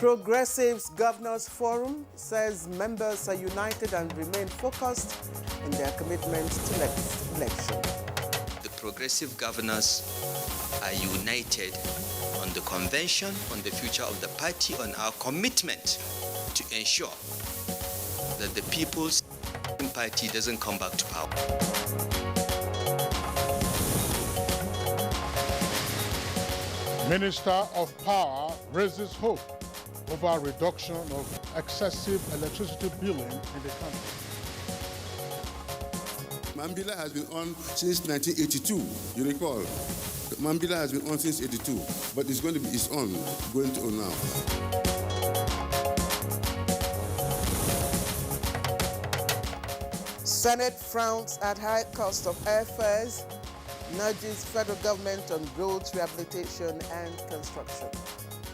Progressives Governors Forum says members are united and remain focused in their commitment to next election. The progressive governors are united on the convention, on the future of the party, on our commitment to ensure that the People's Party doesn't come back to power. Minister of Power raises hope over reduction of excessive electricity billing in the country. Mambila has been on since 1982, you recall. Mambila has been on since 82, but it's going to on now. Senate frowns at high cost of airfares, nudges federal government on roads rehabilitation and construction.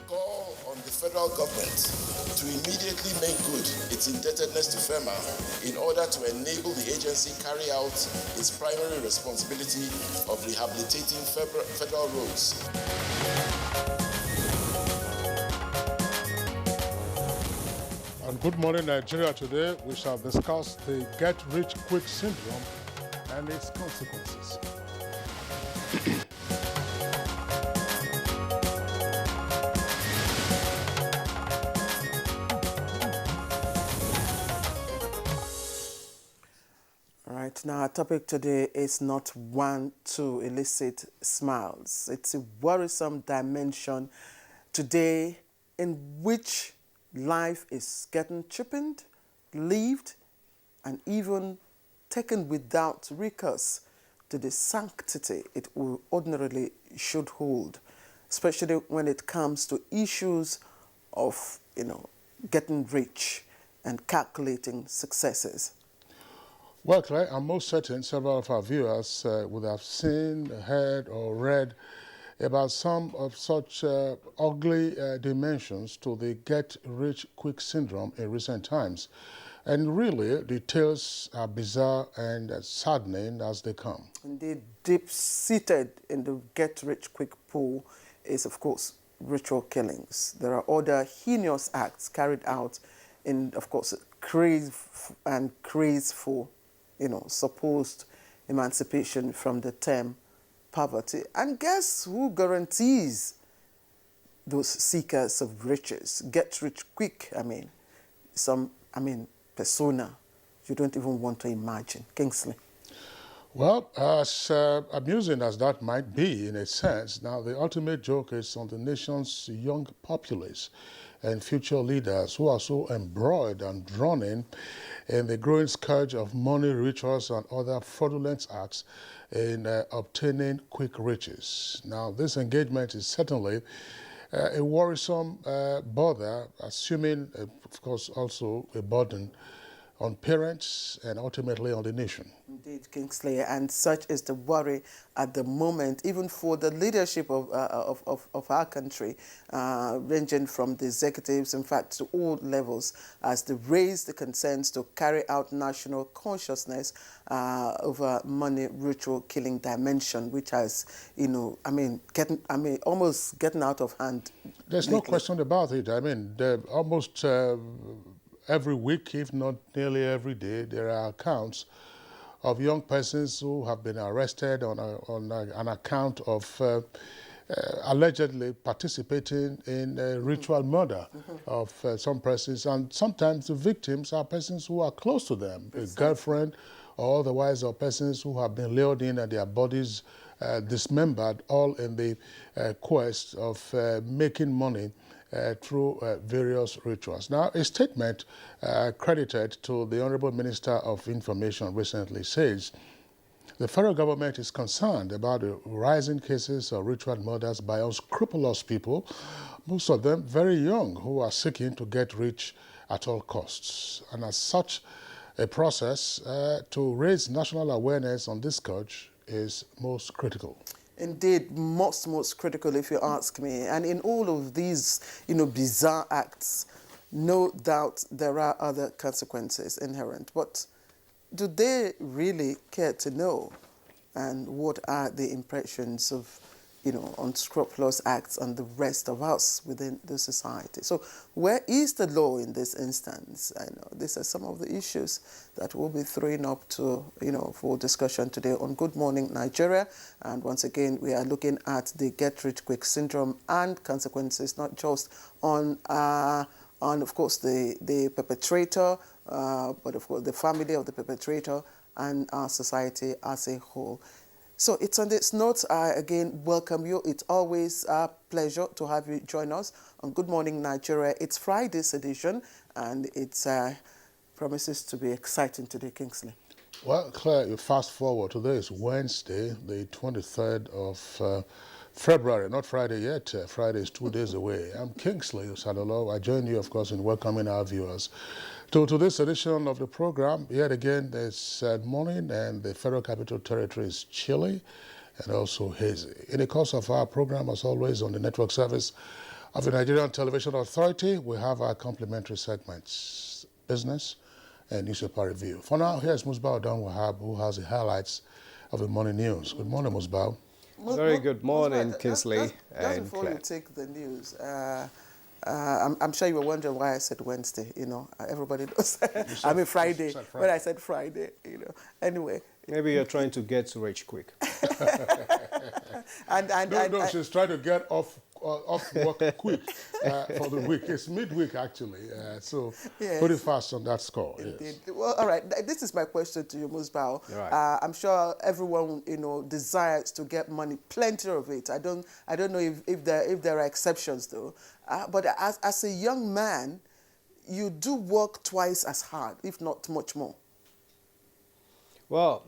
Call on the federal government to immediately make good its indebtedness to FEMA in order to enable the agency carry out its primary responsibility of rehabilitating federal roads. On Good Morning Nigeria today, we shall discuss the get-rich-quick syndrome and its consequences. All right, now our topic today is not one to elicit smiles. It's a worrisome dimension today in which life is getting cheapened, lived, and even taken without recourse to the sanctity it ordinarily should hold, especially when it comes to issues of, getting rich and calculating successes. Well, Clay, I'm most certain several of our viewers would have seen, heard, or read about some of such ugly dimensions to the get-rich-quick syndrome in recent times. And really, the tales are bizarre and saddening as they come. Indeed, deep-seated in the get-rich-quick pool is, of course, ritual killings. There are other heinous acts carried out in, of course, craze for, supposed emancipation from the term poverty. And guess who guarantees those seekers of riches? Get rich quick, persona you don't even want to imagine. Kingsley. Well, as amusing as that might be in a sense, now the ultimate joke is on the nation's young populace and future leaders who are so embroiled and drawn in the growing scourge of money rituals and other fraudulent acts in obtaining quick riches. Now, this engagement is certainly a worrisome bother, assuming, of course, also a burden on parents and ultimately on the nation. Indeed, Kingsley, and such is the worry at the moment, even for the leadership of our country, ranging from the executives, in fact, to all levels, as they raise the concerns to carry out national consciousness over money ritual killing dimension, which has, almost getting out of hand. There's no question about it. Almost every week, if not nearly every day, there are accounts of young persons who have been arrested on an account of allegedly participating in ritual murder of some persons. And sometimes the victims are persons who are close to them, a girlfriend or otherwise, or persons who have been lured in and their bodies dismembered, all in the quest of making money through various rituals. Now, a statement credited to the Honorable Minister of Information recently says the federal government is concerned about the rising cases of ritual murders by unscrupulous people, most of them very young, who are seeking to get rich at all costs. And as such, a process to raise national awareness on this scourge is most critical. Indeed, most critical, if you ask me. And in all of these, bizarre acts, no doubt there are other consequences inherent. But do they really care to know? And what are the impressions of, unscrupulous acts on the rest of us within the society. So where is the law in this instance? I know these are some of the issues that we'll be throwing up to, for discussion today on Good Morning Nigeria. And once again, we are looking at the get-rich-quick syndrome and consequences, not just on of course, the perpetrator, but of course the family of the perpetrator and our society as a whole. So it's on this note, I again welcome you. It's always a pleasure to have you join us on Good Morning Nigeria. It's Friday's edition, and it promises to be exciting today, Kingsley. Well, Claire, you fast forward. Today is Wednesday, the 23rd of February, not Friday yet. Friday is 2 days away. I'm Kingsley Osalolo. I join you, of course, in welcoming our viewers to this edition of the program. Yet again, it's morning, and the Federal Capital Territory is chilly and also hazy. In the course of our program, as always, on the network service of the Nigerian Television Authority, we have our complimentary segments, business and newspaper review. For now, here's Musbao Dan Wahab, who has the highlights of the morning news. Good morning, Musbao. Very good morning, Kingsley just before Claire. you take the news, I'm sure you were wondering why I said Wednesday. Everybody knows. I mean Friday. When I said Friday, Anyway. Maybe you're trying to get rich quick. No, she's trying to get off work quick for the week. It's midweek, actually. So yes. Pretty fast on that score. Indeed. Yes. Well, all right. This is my question to you, Musbao. Right. I'm sure everyone, desires to get money, plenty of it. I don't know if there are exceptions though. But as a young man, you do work twice as hard, if not much more. Well,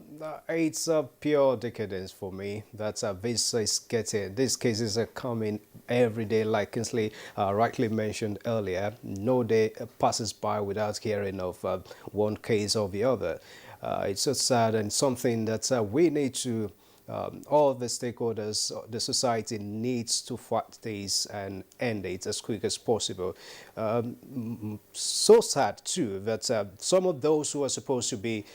it's a pure decadence for me that these cases are coming every day, like Kingsley rightly mentioned earlier. No day passes by without hearing of one case or the other. It's so sad and something that we need to, all the stakeholders, the society needs to fight this and end it as quick as possible. So sad too that some of those who are supposed to be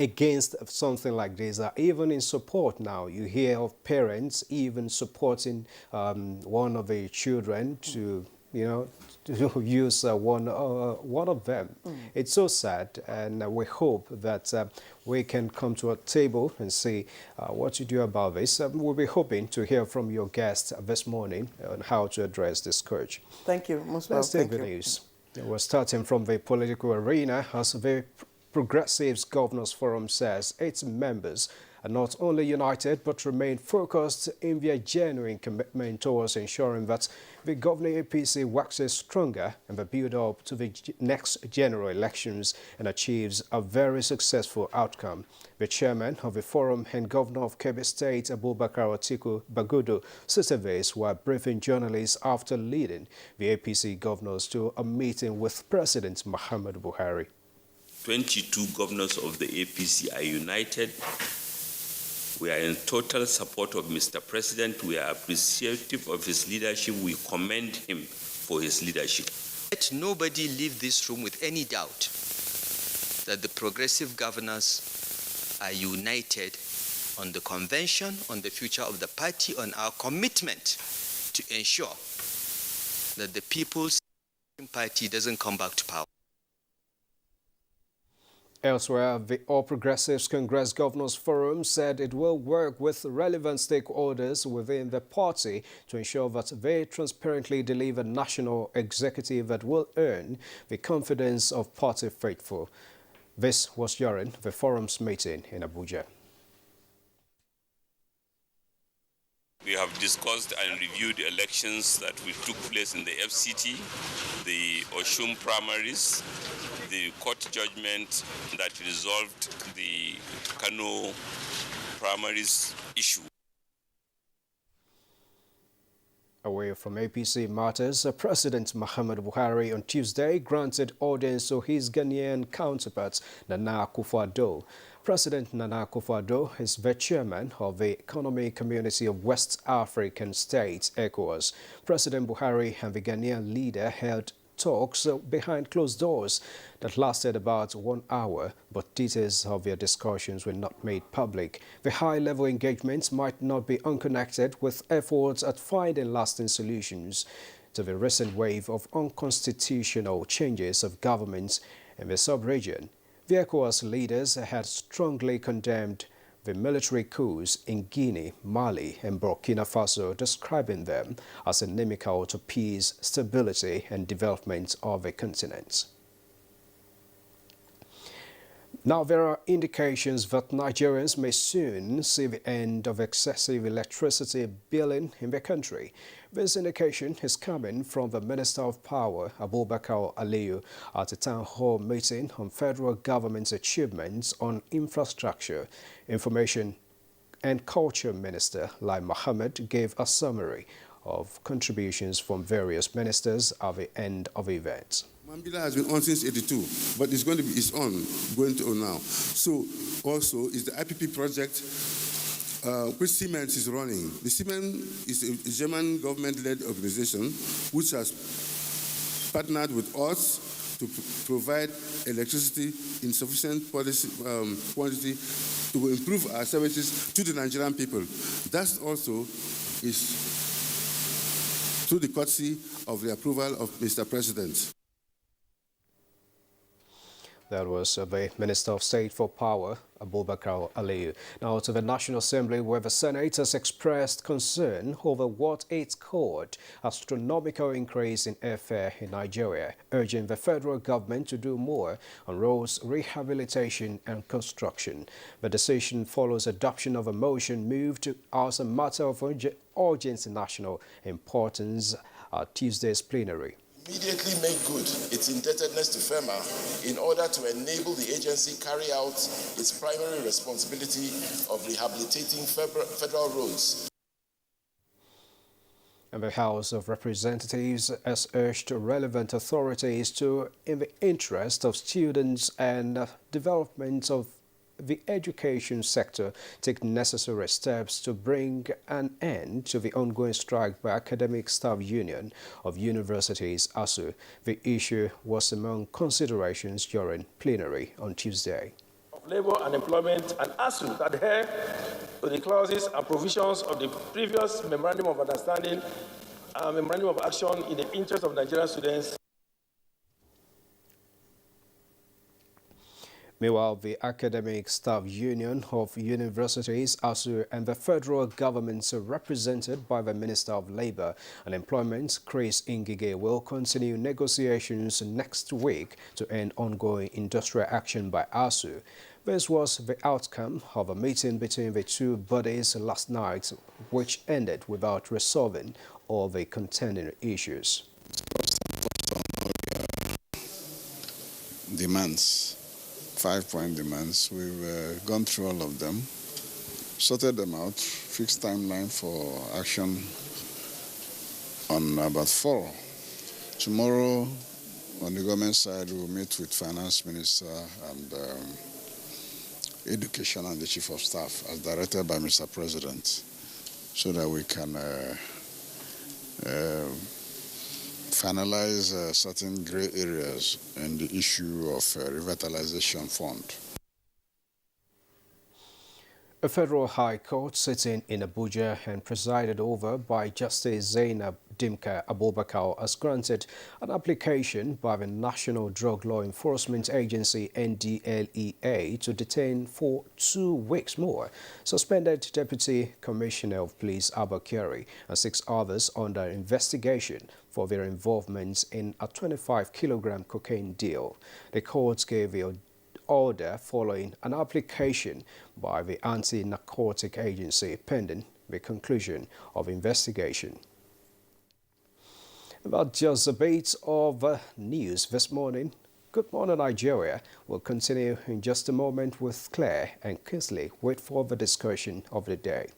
against something like this are even in support now. You hear of parents even supporting one of the children to, to use one of them. It's so sad, and we hope that we can come to a table and see what to do about this. We'll be hoping to hear from your guest this morning on how to address this scourge. Thank you, Musbao. Let's take the news. We're starting from the political arena as the Progressives Governors Forum says its members are not only united but remain focused in their genuine commitment towards ensuring that the governing APC waxes stronger in the build-up to the next general elections and achieves a very successful outcome. The chairman of the forum and governor of Kebbi State, Abubakar Atiku Bagudu, said this while briefing journalists after leading the APC governors to a meeting with President Muhammadu Buhari. 22 governors of the APC are united. We are in total support of Mr. President. We are appreciative of his leadership. We commend him for his leadership. Let nobody leave this room with any doubt that the progressive governors are united on the convention, on the future of the party, on our commitment to ensure that the People's Party doesn't come back to power. Elsewhere, the All Progressives Congress Governors Forum said it will work with relevant stakeholders within the party to ensure that they transparently deliver a national executive that will earn the confidence of party faithful. This was during the forum's meeting in Abuja. We have discussed and reviewed the elections that took place in the FCT, the Oshun primaries, the court judgment that resolved the Kano primaries issue. Away from APC matters, President Muhammadu Buhari on Tuesday granted audience to his Ghanaian counterpart, Nana Akufo-Addo. President Nana Akufo-Addo is the chairman of the Economic Community of West African States, ECOWAS. President Buhari and the Ghanaian leader held talks behind closed doors that lasted about 1 hour, but details of their discussions were not made public. The high-level engagements might not be unconnected with efforts at finding lasting solutions to the recent wave of unconstitutional changes of governments in the sub-region. The ECOWAS leaders had strongly condemned the military coups in Guinea, Mali and Burkina Faso, describing them as inimical to peace, stability and development of the continent. Now, there are indications that Nigerians may soon see the end of excessive electricity billing in the country. This indication is coming from the Minister of Power, Abubakar Aliyu, at a town hall meeting on federal government's achievements on infrastructure. Information and Culture Minister Lai Mohammed gave a summary of contributions from various ministers at the end of the event. Mambila has been on since 82, but it's going to on now. So also is the IPP project, which Siemens is running. The Siemens is a German government-led organization which has partnered with us to provide electricity in sufficient quantity to improve our services to the Nigerian people. That also is through the courtesy of the approval of Mr. President. That was the Minister of State for Power, Abubakar Aliyu. Now to the National Assembly, where the Senate has expressed concern over what it called astronomical increase in airfare in Nigeria, urging the federal government to do more on roads rehabilitation and construction. The decision follows adoption of a motion moved as a matter of urgent national importance at Tuesday's plenary. Immediately make good its indebtedness to FEMA in order to enable the agency carry out its primary responsibility of rehabilitating federal roads. And the House of Representatives has urged relevant authorities to, in the interest of students and development of the education sector, take necessary steps to bring an end to the ongoing strike by Academic Staff Union of Universities, ASU. The issue was among considerations during plenary on Tuesday. Labour and Employment and ASU that adhere to the clauses and provisions of the previous Memorandum of Understanding and Memorandum of Action in the interest of Nigerian students. Meanwhile, the Academic Staff Union of Universities, ASU, and the federal government, represented by the Minister of Labour and Employment, Chris Ngige, will continue negotiations next week to end ongoing industrial action by ASU. This was the outcome of a meeting between the two bodies last night, which ended without resolving all the contending issues. Demands. 5-point demands. We've gone through all of them, sorted them out, fixed timeline for action on about 4. Tomorrow, on the government side, we'll meet with Finance Minister and Education and the Chief of Staff, as directed by Mr. President, so that we can finalize certain gray areas in the issue of revitalization fund. A federal high court sitting in Abuja and presided over by Justice Zainab Dimka Abubakar has granted an application by the National Drug Law Enforcement Agency NDLEA to detain for 2 weeks more suspended Deputy Commissioner of Police Abba Kyari and 6 others under investigation for their involvement in a 25-kilogram cocaine deal. The court gave the order following an application by the Anti-Narcotic Agency pending the conclusion of investigation. About just a bit of news this morning. Good morning, Nigeria. We'll continue in just a moment with Claire and Kinsley. Wait for the discussion of the day.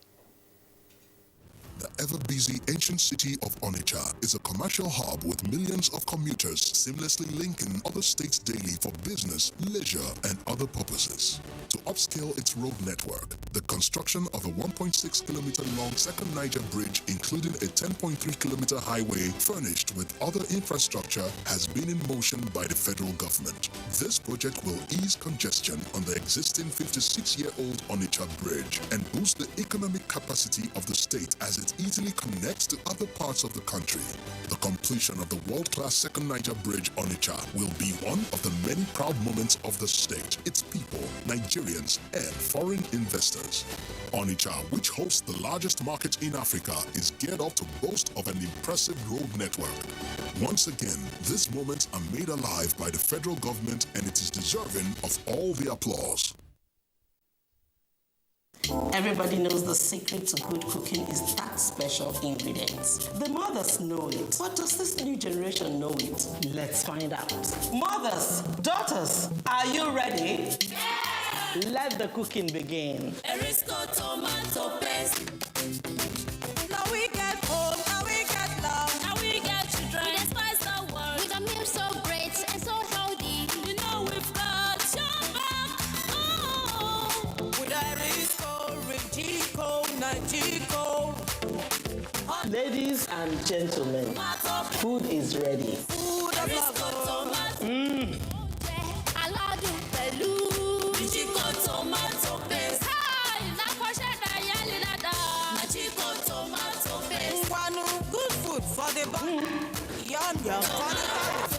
The ever-busy ancient city of Onitsha is a commercial hub with millions of commuters seamlessly linking other states daily for business, leisure, and other purposes. To upscale its road network, the construction of a 1.6-kilometer-long second Niger bridge, including a 10.3-kilometer highway furnished with other infrastructure, has been in motion by the federal government. This project will ease congestion on the existing 56-year-old Onitsha bridge and boost the economic capacity of the state as it easily connects to other parts of the country. The completion of the world-class second Niger bridge Onitsha will be one of the many proud moments of the state, its people, Nigerians, and foreign investors. Onitsha, which hosts the largest market in Africa, is geared up to boast of an impressive road network. Once again, these moments are made alive by the federal government, and it is deserving of all the applause. Everybody knows the secret to good cooking is that special ingredient. The mothers know it. But does this new generation know it? Let's find out. Mothers, daughters, are you ready? Yeah! Let the cooking begin. Erisco tomato paste. Now we get home, now we get love. Now we get children. We spice the world. With a meal so great and so healthy. You know we've got your back. Oh, with Erisco, Rigico, Nagico. Ladies and gentlemen, food is ready. Food of love. I love you, Pelu. Rigico tomato paste. Hi, na kosher na yellow na da. Rigico tomato paste. Good food for the body. Yum yum for the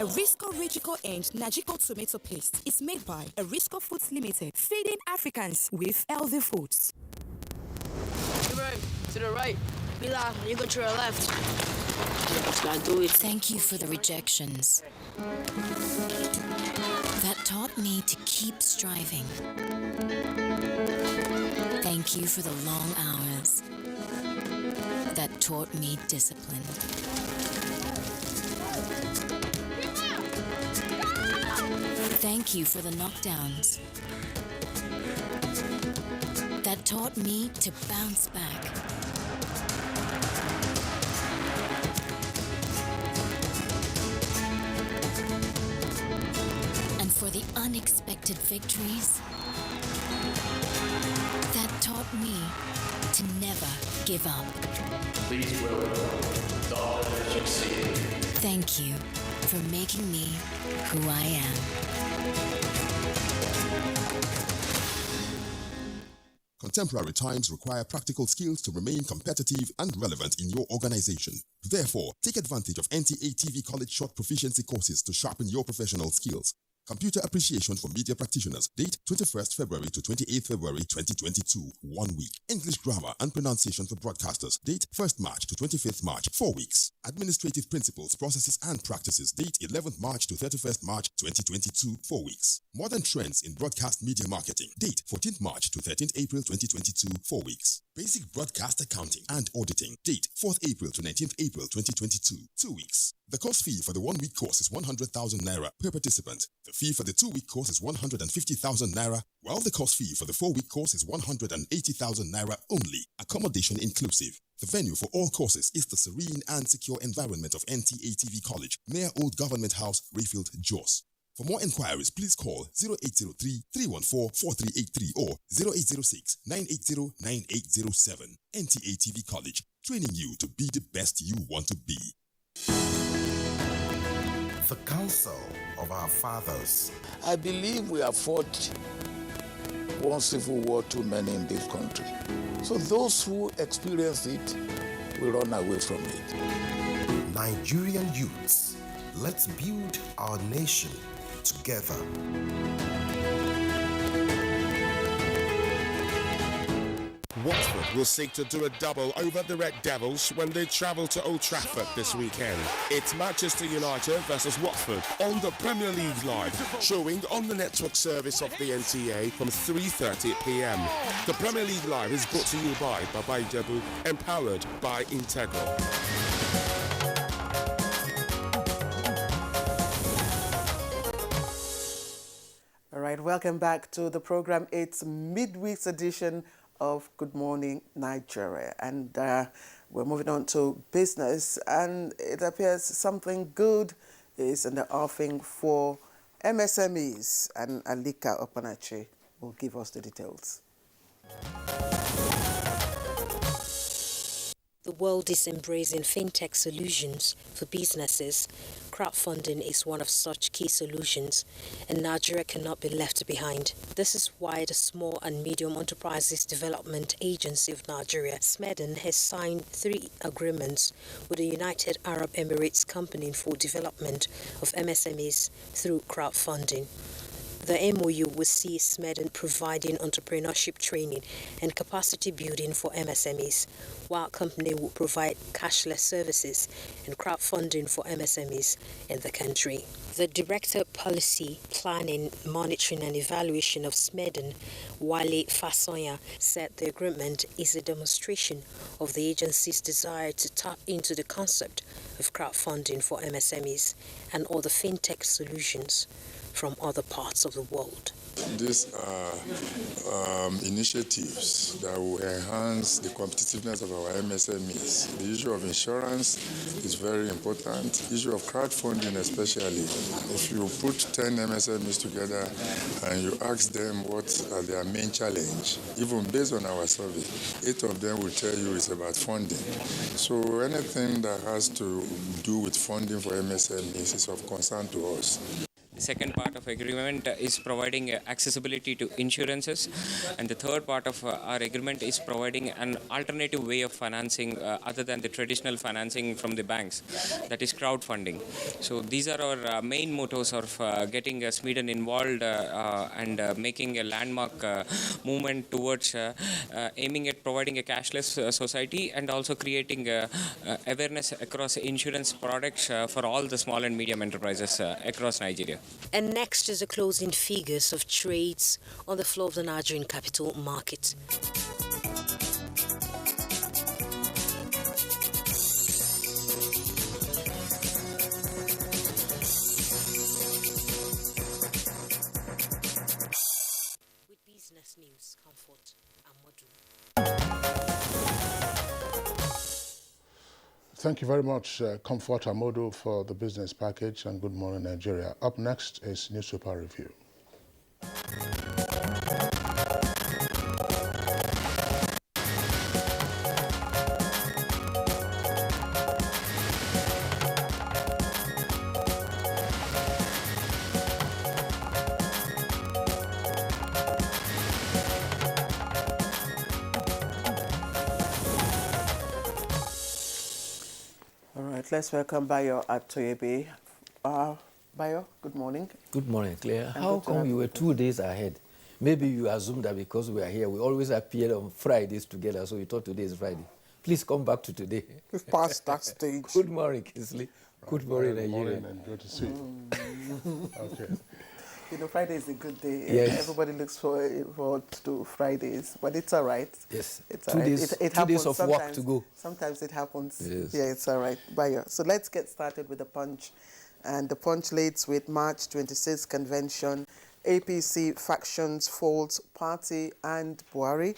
body. Erisco Rigico and Nagico tomato paste is made by Erisco Foods Limited, feeding Africans with healthy foods. To the right. Bila, you go to your left. Gotta do it. Thank you for the rejections. That taught me to keep striving. Thank you for the long hours. That taught me discipline. Thank you for the knockdowns. That taught me to bounce back. And for the unexpected victories, that taught me to never give up. Please welcome Dr. Succeed. Thank you for making me who I am. Contemporary times require practical skills to remain competitive and relevant in your organization. Therefore, take advantage of NTA TV College Short Proficiency courses to sharpen your professional skills. Computer Appreciation for Media Practitioners. Date 21st February to 28th February 2022. 1 week. English Grammar and Pronunciation for Broadcasters. Date 1st March to 25th March. 4 weeks. Administrative Principles, Processes and Practices. Date 11th March to 31st March 2022. 4 weeks. Modern Trends in Broadcast Media Marketing. Date 14th March to 13th April 2022. 4 weeks. Basic Broadcast Accounting and Auditing. Date 4th April to 19th April 2022. 2 weeks. The course fee for the 1 week course is 100,000 Naira per participant. The fee for the 2 week course is 150,000 Naira, while the course fee for the 4 week course is 180,000 Naira only, accommodation inclusive. The venue for all courses is the serene and secure environment of NTA TV College, near Old Government House, Rayfield, Jos. For more inquiries, please call 0803-314-4383 or 0806-980-9807. NTA TV College, training you to be the best you want to be. The counsel of our fathers. I believe we have fought one civil war too many in this country. So those who experience it will run away from it. Nigerian youths, let's build our nation together. Watford will seek to do a double over the Red Devils when they travel to Old Trafford this weekend. It's Manchester United versus Watford on the Premier League Live, showing on the network service of the NTA from 3:30 p.m. The Premier League Live is brought to you by Baba Ijebu, empowered by Integral. All right, welcome back to the program. It's midweek's edition of Good Morning Nigeria. And We're moving on to business, and it appears something good is in the offing for MSMEs, and Alika Opanache will give us the details. The world is embracing fintech solutions for businesses. Crowdfunding is one of such key solutions, and Nigeria cannot be left behind. This is why the Small and Medium Enterprises Development Agency of Nigeria, SMEDEN, has signed 3 agreements with the United Arab Emirates Company for development of MSMEs through crowdfunding. The MOU will see SMEDEN providing entrepreneurship training and capacity building for MSMEs, while company will provide cashless services and crowdfunding for MSMEs in the country. The Director Policy, Planning, Monitoring and Evaluation of SMEDEN, Wale Fasonya, said the agreement is a demonstration of the agency's desire to tap into the concept of crowdfunding for MSMEs and other fintech solutions from other parts of the world. These are initiatives that will enhance the competitiveness of our MSMEs. The issue of insurance is very important. The issue of crowdfunding especially. If you put 10 MSMEs together and you ask them what are their main challenge, even based on our survey, 8 of them will tell you it's about funding. So anything that has to do with funding for MSMEs is of concern to us. The second part of agreement is providing accessibility to insurances, and the third part of our agreement is providing an alternative way of financing other than the traditional financing from the banks, that is crowdfunding. So these are our main mottos of getting SMEDEN involved and making a landmark movement towards aiming at providing a cashless society and also creating awareness across insurance products for all the small and medium enterprises across Nigeria. And next is the closing figures of trades on the floor of the Nigerian capital market. With business news, Comfort Amodu. Thank you very much, Comfort Amodu, for the business package, and good morning, Nigeria. Up next is Newspaper Review. Let's welcome Bayo Atoyebe. Bayo, good morning. Good morning, Claire. And how come you were 2 days ahead? Maybe you assumed that because we are here, we always appear on Fridays together, so you thought today is Friday. Please come back to today. We've passed that stage. Good morning, Kingsley. Good morning, Good Nigeria. morning and good to see you. Okay. You know, Friday is a good day. Yes. Everybody looks forward to Fridays, but it's all right. Yes. It's all right. It 2 days of work sometimes. to go. Sometimes it happens. Yes. Yeah, it's all right. Bayo. So let's get started with the Punch. And the Punch leads with March 26th convention, APC factions falls party and Buhari,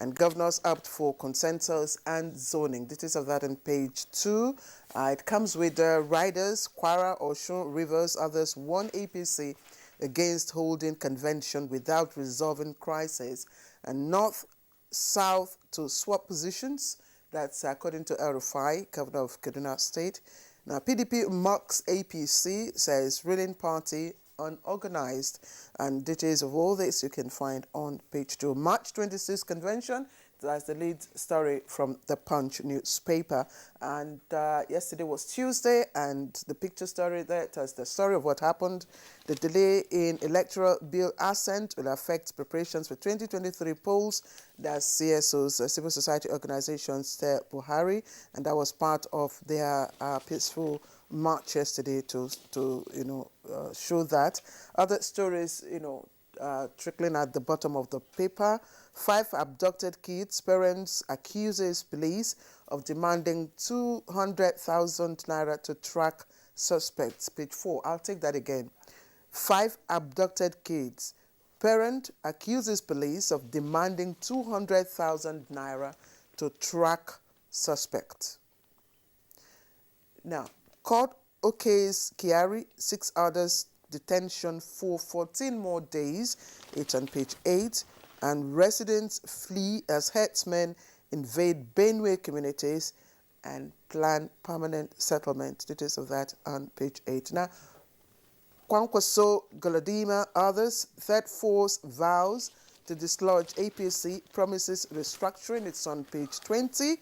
and governors opt for consensus and zoning. Details of that on page 2. It comes with riders, Kwara, Osun, Rivers, others, one APC against holding convention without resolving crisis, and north-south to swap positions. That's according to El-Rufai, governor of Kaduna State. Now, PDP mocks APC, says ruling party unorganized, and details of all this you can find on page 2. March 26th convention, that's the lead story from the Punch newspaper. And yesterday was Tuesday, and the picture story there tells the story of what happened. The delay in electoral bill assent will affect preparations for 2023 polls. That's CSOs, civil society organizations, Buhari, and that was part of their peaceful march yesterday to show that. Other stories, trickling at the bottom of the paper. 5 abducted kids, parents accuses police of demanding 200,000 naira to track suspects. Page 4, I'll take that again. 5 abducted kids, parent accuses police of demanding 200,000 naira to track suspect. Now, court okays Kyari, 6 others detention for 14 more days. It's on page 8. And residents flee as herdsmen invade Benue communities and plan permanent settlement. Details of that on page 8. Now, Kwankwaso, Galadima, others, third force vows to dislodge APC, promises restructuring. It's on page 20.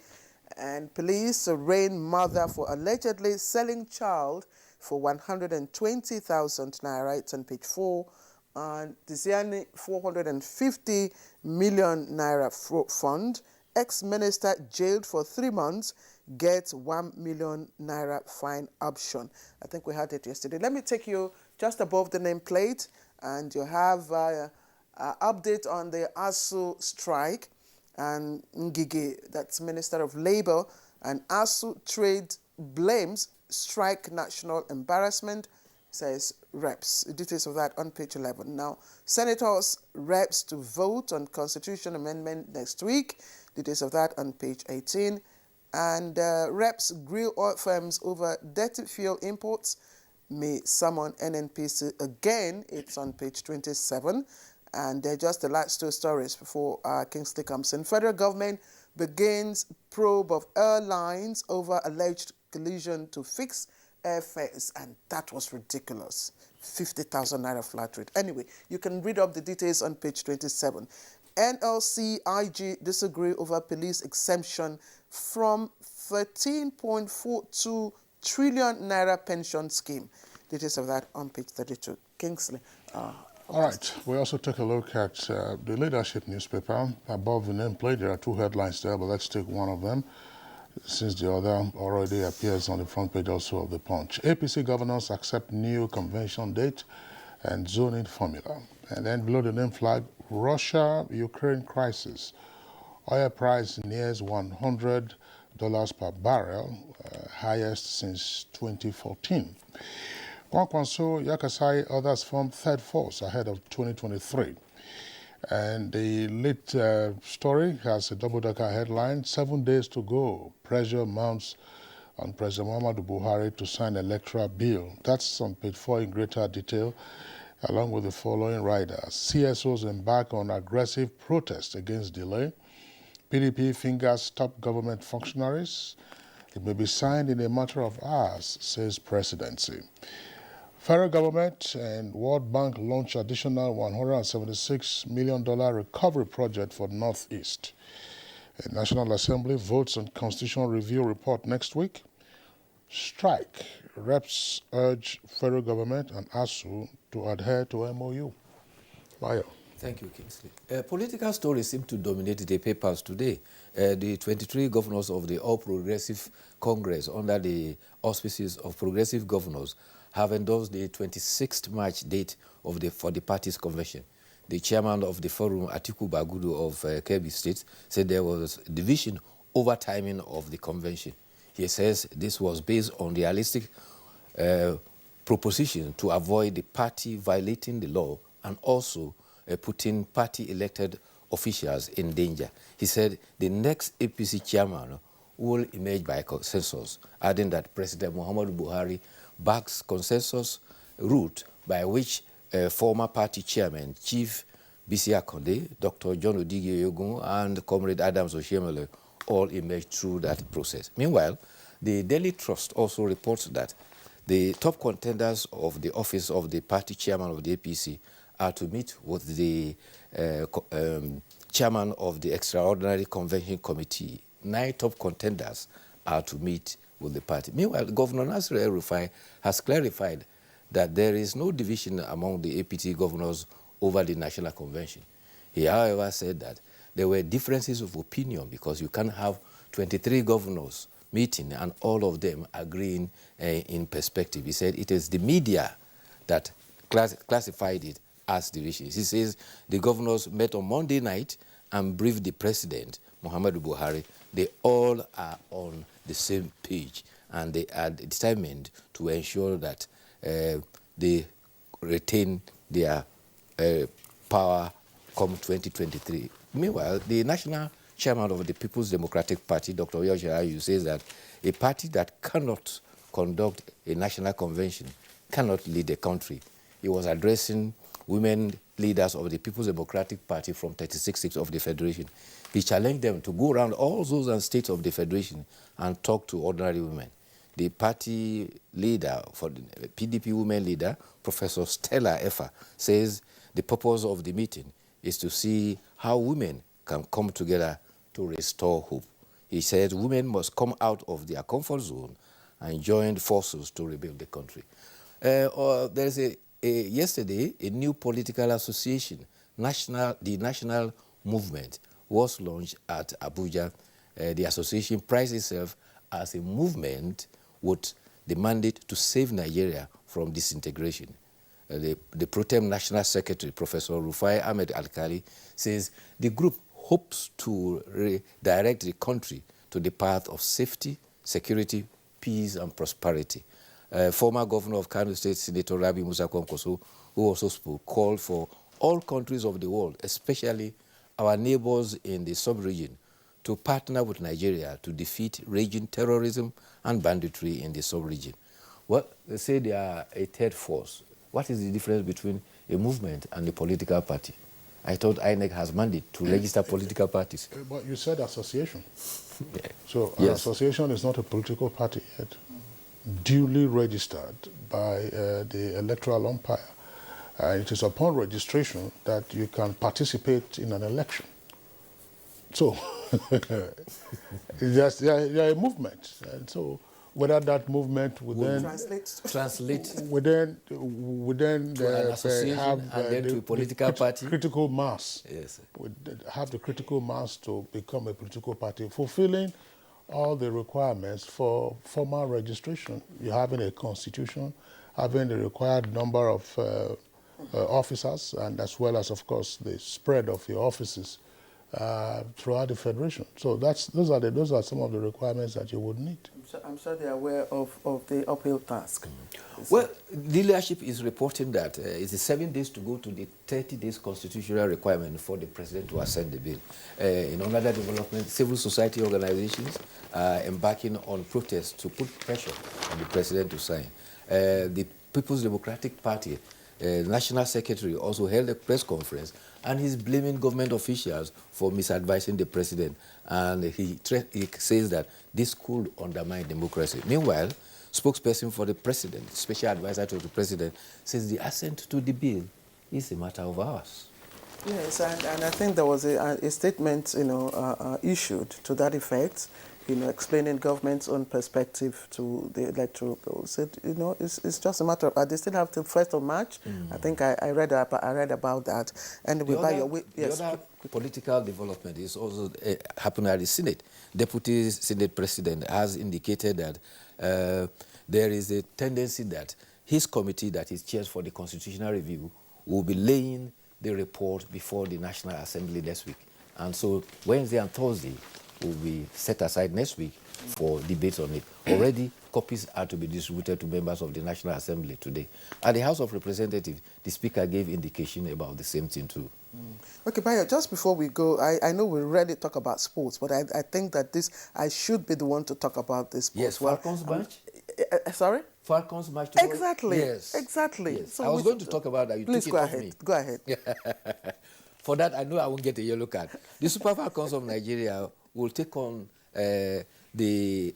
And police arraign mother for allegedly selling child for 120,000 naira. It's on page 4. And Tiziani, 450 million naira fund. Ex-minister jailed for 3 months, gets 1 million naira fine option. I think we had it yesterday. Let me take you just above the nameplate, and you have update on the ASU strike. And Ngige, that's Minister of Labour, and ASU Trade blames strike national embarrassment, says reps. Details of that on page 11. Now, senators, reps to vote on constitution amendment next week. Details of that on page 18. And reps grill oil firms over dirty fuel imports, may summon NNPC again. It's on page 27. And they're just the last 2 stories before Kingsley comes in. Federal government begins probe of airlines over alleged collision to fix airfares. And that was ridiculous. 50,000 naira flat rate. Anyway, you can read up the details on page 27. NLC IG disagree over police exemption from 13.42 trillion naira pension scheme. Details of that on page 32. Kingsley. All right. We also take a look at the leadership newspaper. Above the nameplate, there are 2 headlines there, but let's take one of them, since the other already appears on the front page also of the Punch. APC governors accept new convention date and zoning formula. And then below the name flag, Russia-Ukraine crisis. Oil price nears $100 per barrel, highest since 2014. Kwankwaso, Yakasai, others form third force ahead of 2023. And the lead story has a double-decker headline, 7 days to go. Pressure mounts on President Muhammadu Buhari to sign electoral bill. That's on page 4 in greater detail, along with the following riders. CSOs embark on aggressive protest against delay. PDP fingers top government functionaries. It may be signed in a matter of hours, says presidency. Federal government and World Bank launch additional $176 million recovery project for Northeast. The National Assembly votes on constitutional review report next week. Strike. Reps urge federal government and ASU to adhere to MOU. Bayo. Thank you, Kingsley. Political stories seem to dominate the papers today. The 23 governors of the All Progressive Congress, under the auspices of progressive governors, have endorsed the 26th March date for the party's convention. The chairman of the forum, Atiku Bagudu of Kebbi State, said there was division over timing of the convention. He says this was based on realistic proposition to avoid the party violating the law and also putting party-elected officials in danger. He said the next APC chairman will emerge by consensus, adding that President Muhammadu Buhari backs consensus route by which former party chairman, Chief Bisi Akande, Dr. John Odige Oyegun, and Comrade Adams Oshiemele all emerged through that process. Meanwhile, the Daily Trust also reports that the top contenders of the office of the party chairman of the APC are to meet with the chairman of the Extraordinary Convention Committee. 9 top contenders are to meet with the party. Meanwhile, Governor Nasir El-Rufai has clarified that there is no division among the APT governors over the National Convention. He, however, said that there were differences of opinion because you can't have 23 governors meeting and all of them agreeing in perspective. He said it is the media that classified it as divisions. He says the governors met on Monday night and briefed the president, Muhammadu Buhari. They all are on the same page and they are determined to ensure that they retain their power come 2023. Meanwhile, the National chairman of the People's Democratic Party, Dr. Yoshi Ayu, says that a party that cannot conduct a national convention cannot lead a country. He was addressing women leaders of the People's Democratic Party from 36 states of the Federation. He challenged them to go around all those states of the Federation and talk to ordinary women. The party leader, for the PDP women leader, Professor Stella Effa, says the purpose of the meeting is to see how women can come together to restore hope. He said women must come out of their comfort zone and join forces to rebuild the country. There's yesterday, a new political association, the National Movement, was launched at Abuja. The association prides itself as a movement with the mandate to save Nigeria from disintegration. The pro-tem National Secretary, Professor Rufai Ahmed Alkali, says the group hopes to redirect the country to the path of safety, security, peace, and prosperity. Former Governor of Kano State, Senator Rabi Musa Kwankwaso, who also spoke, called for all countries of the world, especially our neighbors in the sub-region, to partner with Nigeria to defeat raging terrorism and banditry in the sub-region. Well, they say they are a third force. What is the difference between a movement and a political party? I thought INEC has mandate to register political parties. But you said association. Yeah. So an association is not a political party yet. Duly registered by the electoral umpire. It is upon registration that you can participate in an election. So, you're a movement. And so, whether that movement would then translate within to an association have and then to a political party, critical mass. Yes, would have the critical mass to become a political party, fulfilling all the requirements for formal registration. You having a constitution, having the required number of officers, and as well as, of course, the spread of your offices throughout the federation. So those are some of the requirements that you would need. I'm sure they're aware of the uphill task. Well, the leadership is reporting that it's 7 days to go to the 30 days constitutional requirement for the president to ascend the bill. In another development, civil society organizations are embarking on protests to put pressure on the president to sign. The People's Democratic Party National Secretary also held a press conference, and he's blaming government officials for misadvising the president. And he says that this could undermine democracy. Meanwhile, spokesperson for the president, special advisor to the president, says the assent to the bill is a matter of hours. Yes, and I think there was a statement, issued to that effect, explaining government's own perspective to the electoral bill. Said, it's just a matter of, they still have till 1st of March. I think I read about that. And the other political development is also happening at the Senate. Deputy Senate President has indicated that there is a tendency that his committee that is chairs for the constitutional review will be laying the report before the National Assembly next week. And so Wednesday and Thursday will be set aside next week for debates on it. Already, copies are to be distributed to members of the National Assembly today. At the House of Representatives, the Speaker gave indication about the same thing too. Okay, Bayo, just before we go, I know we rarely talk about sports, but I think that I should be the one to talk about this sports. Yes, Falcons match? Sorry? Falcons match tomorrow? Exactly. Yes. Exactly. Yes. So I was going to talk about that. You please took go it ahead. Off me. Go ahead. For that, I know I won't get a yellow card. The Super Falcons of Nigeria will take on the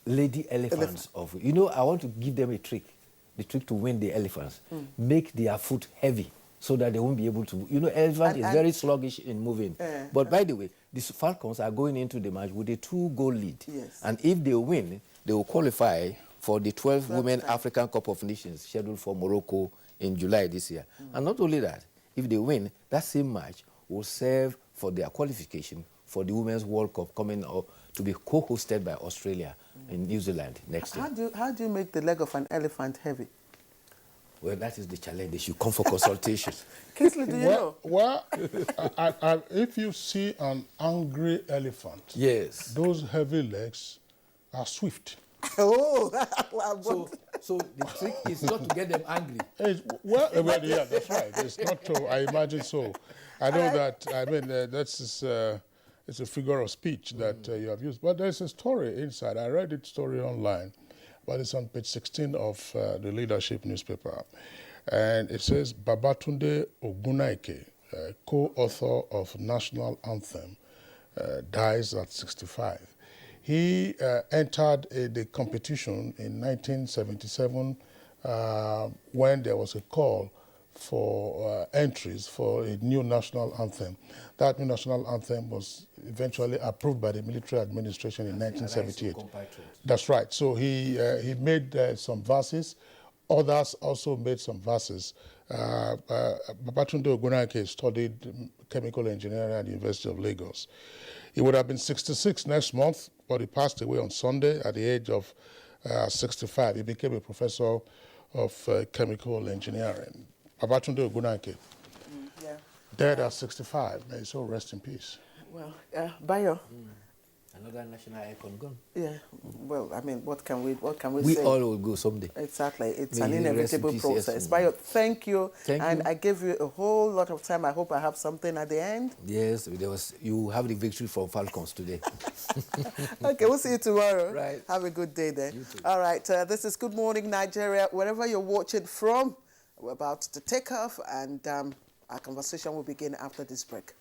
lady elephants of... I want to give them a trick. The trick to win the elephants. Make their foot heavy so that they won't be able to... elephant is very sluggish in moving. But by the way, the Falcons are going into the match with a 2-goal lead. Yes. And if they win, they will qualify for the 12 Women African Cup of Nations scheduled for Morocco in July this year. And not only that, if they win, that same match will serve for their qualification for the Women's World Cup coming up to be co-hosted by Australia in New Zealand next year. How do you make the leg of an elephant heavy? Well, that is the challenge. They should come for consultation. Kingsley, do you know? Well, if you see an angry elephant, yes, those heavy legs are swift. Oh, so the trick is not to get them angry. Yeah, that's right. It's not true. I imagine so. I know that. I mean, it's a figure of speech that you have used. But there's a story inside. I read it story online, but it's on page 16 of the Leadership newspaper. And it says, Babatunde Ogunaike, co-author of National Anthem, dies at 65. He entered the competition in 1977 when there was a call for entries for a new national anthem. That new national anthem was eventually approved by the military administration in 1978. That's right. So he made some verses. Others also made some verses. Babatunde Ogunaike studied chemical engineering at the University of Lagos. He would have been 66 next month, but he passed away on Sunday at the age of 65. He became a professor of chemical engineering. Babatunde Ogunaike, dead at 65. May his soul rest in peace. Well, Bayo. Another national icon gone. Yeah. Well, I mean, what can we We say? all will go someday. Exactly. It's May an he inevitable rest in peace, process. yes. Bayo, thank you. Thank you. I gave you a whole lot of time. I hope I have something at the end. Yes, you have the victory for Falcons today. Okay, we'll see you tomorrow. Right. Have a good day then. You too. All right, this is Good Morning Nigeria. Wherever you're watching from, we're about to take off, and our conversation will begin after this break.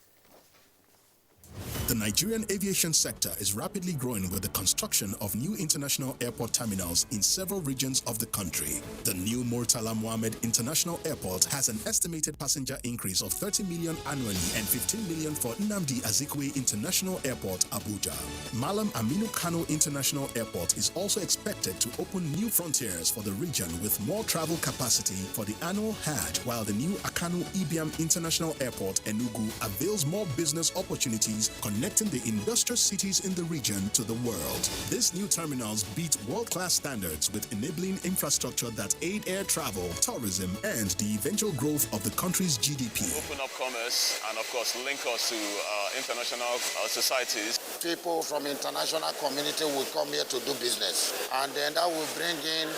The Nigerian aviation sector is rapidly growing with the construction of new international airport terminals in several regions of the country. The new Murtala Mohammed International Airport has an estimated passenger increase of 30 million annually and 15 million for Nnamdi Azikiwe International Airport, Abuja. Malam Aminu Kano International Airport is also expected to open new frontiers for the region with more travel capacity for the annual Hajj, while the new Akanu Ibiam International Airport, Enugu, avails more business opportunities connecting the industrial cities in the region to the world. These new terminals beat world-class standards with enabling infrastructure that aid air travel, tourism, and the eventual growth of the country's GDP. Open up commerce and, of course, link us to international societies. People from international community will come here to do business, and then that will bring in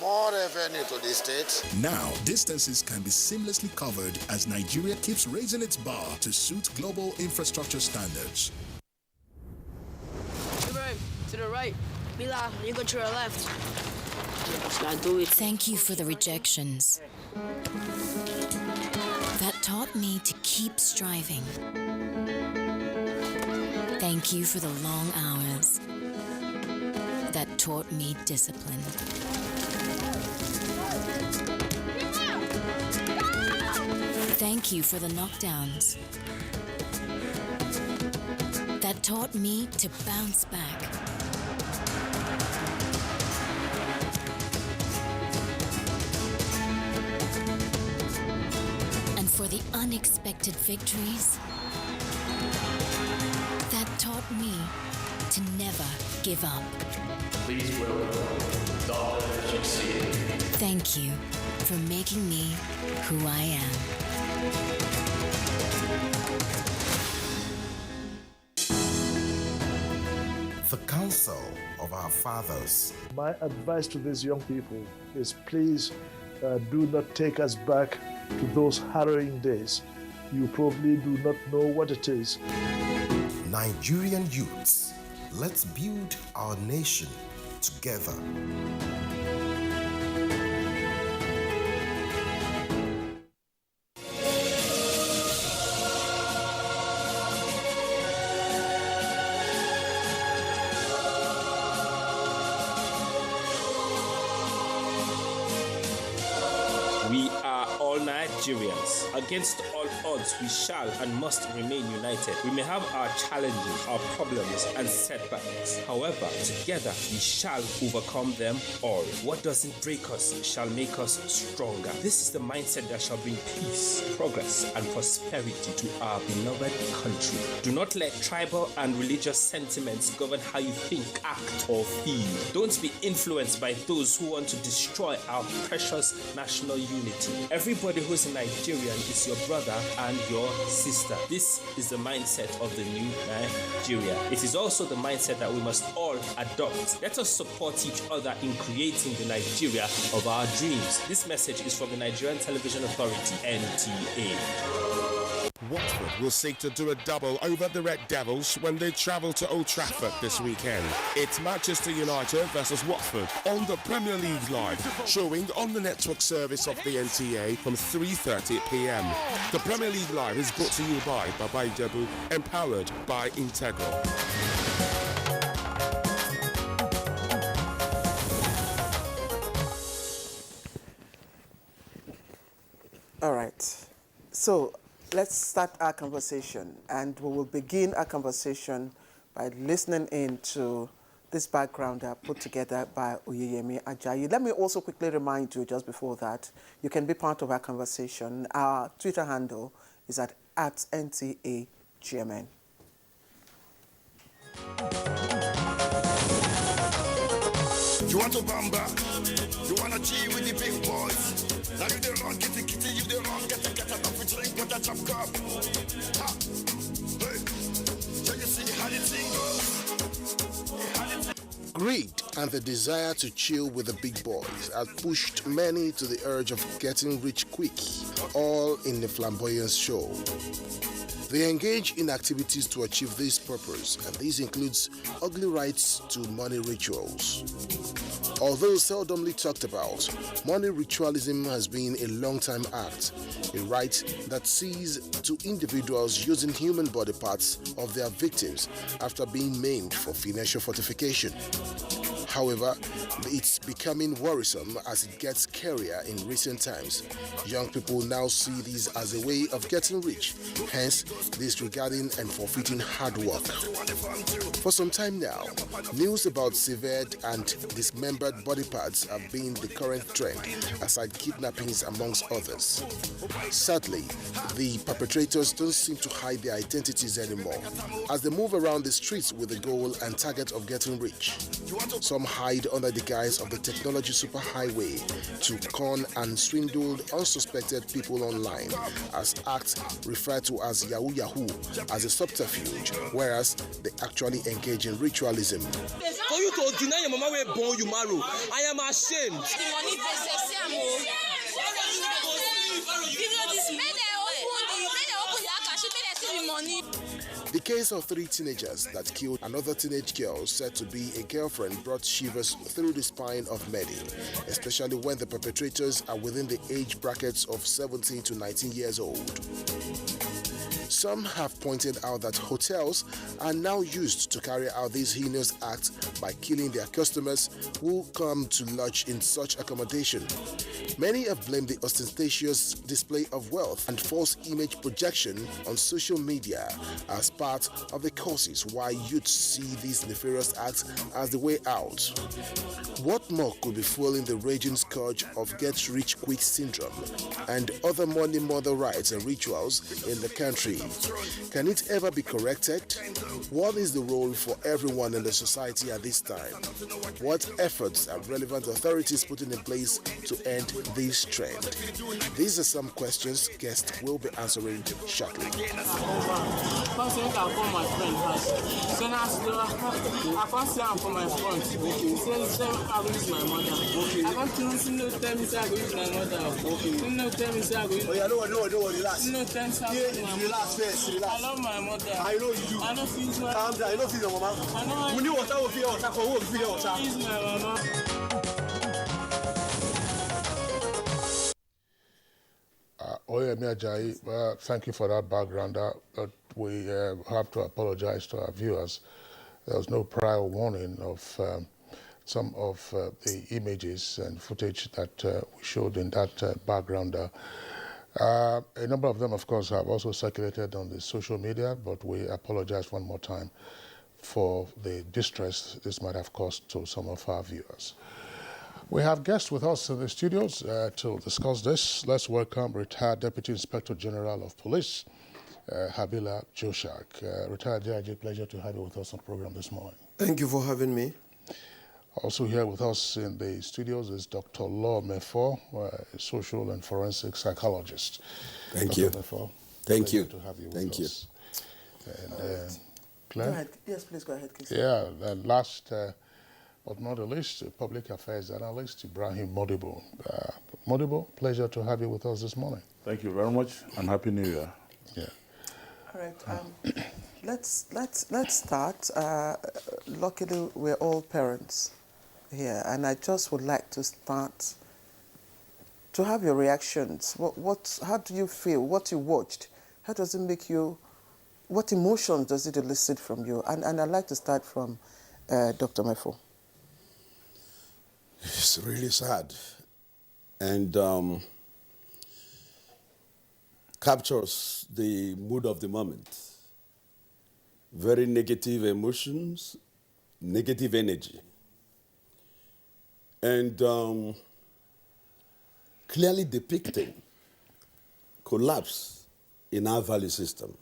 more revenue to the state. Now, distances can be seamlessly covered as Nigeria keeps raising its bar to suit global infrastructure standards. To the right. Mila, you go to the left. Should I do it? Thank you for the rejections. That taught me to keep striving. Thank you for the long hours. That taught me discipline. Thank you for the knockdowns. That taught me to bounce back. And for the unexpected victories, that taught me to never give up. Please welcome Dr. Succeed. Thank you for making me who I am. The Council of Our Fathers. My advice to these young people is please do not take us back to those harrowing days. You probably do not know what it is. Nigerian youths, let's build our nation together. We are all Nigerians. Against all odds, we shall and must remain united. We may have our challenges, our problems, and setbacks. However, together we shall overcome them all. What doesn't break us shall make us stronger. This is the mindset that shall bring peace, progress, and prosperity to our beloved country. Do not let tribal and religious sentiments govern how you think, act, or feel. Don't be influenced by those who want to destroy our precious national unity. Everybody who's a Nigerian is your brother and your sister. This is the mindset of the new Nigeria. It is also the mindset that we must all adopt. Let us support each other in creating the Nigeria of our dreams. This message is from the Nigerian Television Authority, NTA. Watford will seek to do a double over the Red Devils when they travel to Old Trafford this weekend. It's Manchester United versus Watford on the Premier League Live, showing on the network service of the NTA from 3:30 p.m. The Premier League Live is brought to you by Baba Ijebu, empowered by Integral. All right. So let's start our conversation, and we will begin our conversation by listening in to this background put together by Oyeyemi Ajayi. Let me also quickly remind you, just before that, you can be part of our conversation. Our Twitter handle is at @NTAGMN. You want to bamba? You want to G with the big boys? Now you the wrong, kitty, you the wrong, get up, we drink with that chop cup. Ha! Hey! So you see how the thing goes? Greed and the desire to chill with the big boys have pushed many to the urge of getting rich quick, all in the flamboyance show. They engage in activities to achieve this purpose, and this includes ugly rites to money rituals. Although seldomly talked about, money ritualism has been a long-time act, a rite that sees to individuals using human body parts of their victims after being maimed for financial fortification. However, it's becoming worrisome as it gets scarier in recent times. Young people now see this as a way of getting rich, hence disregarding and forfeiting hard work. For some time now, news about severed and dismembered body parts have been the current trend, aside kidnappings amongst others. Sadly, the perpetrators don't seem to hide their identities anymore, as they move around the streets with the goal and target of getting rich. Some hide under the guise of the technology superhighway to con and swindle unsuspected people online, as acts referred to as Yahoo Yahoo as a subterfuge, whereas they actually engage in ritualism. For you to deny your mama where born you marry, I am ashamed. The money The case of 3 teenagers that killed another teenage girl said to be a girlfriend brought shivers through the spine of many, especially when the perpetrators are within the age brackets of 17 to 19 years old. Some have pointed out that hotels are now used to carry out these heinous acts by killing their customers who come to lodge in such accommodation. Many have blamed the ostentatious display of wealth and false image projection on social media as part of the causes why youths see these nefarious acts as the way out. What more could be fueling the raging scourge of get-rich-quick syndrome and other money mother rites and rituals in the country? Can it ever be corrected? What is the role for everyone in the society at this time? What efforts are relevant authorities putting in place to end this trend? These are some questions guests will be answering shortly. I call my friend first. So now I can't say I'm for my front. Okay. So I will use my mother. Okay. I can't tell me say I will use my mother. Okay. No tell me say I will use. Oh yeah, no, relax. No tell me say I will use my mother. Relax first, relax. I love my mother. I know you do. I know feel my. Calm down. I know feel your mama. I know. When you water will feel water. Who will feel water? Use my mama. Oyeyemi Ajayi, thank you for that background. We have to apologize to our viewers. There was no prior warning of some of the images and footage that we showed in that background. A number of them, of course, have also circulated on the social media, but we apologize one more time for the distress this might have caused to some of our viewers. We have guests with us in the studios to discuss this. Let's welcome retired Deputy Inspector General of Police, Habila Joshak. Retired JIG, pleasure to have you with us on the program this morning. Thank you for having me. Also here with us in the studios is Dr. Law Mefo, a social and forensic psychologist. Thank you. Mefo, thank you. To have you Thank with you. us. And, Glenn? Go ahead. Yes, please go ahead. Yeah, and last but not the least, public affairs analyst Ibrahim Modibo. Modibo, pleasure to have you with us this morning. Thank you very much, and Happy New Year. Yeah. All right. Let's start. Luckily, we're all parents here, and I just would like to start to have your reactions. How do you feel? What you watched? How does it make you? What emotions does it elicit from you? And I'd like to start from Dr. Mefo. It's really sad, and captures the mood of the moment. Very negative emotions, negative energy, and clearly depicting collapse in our value system.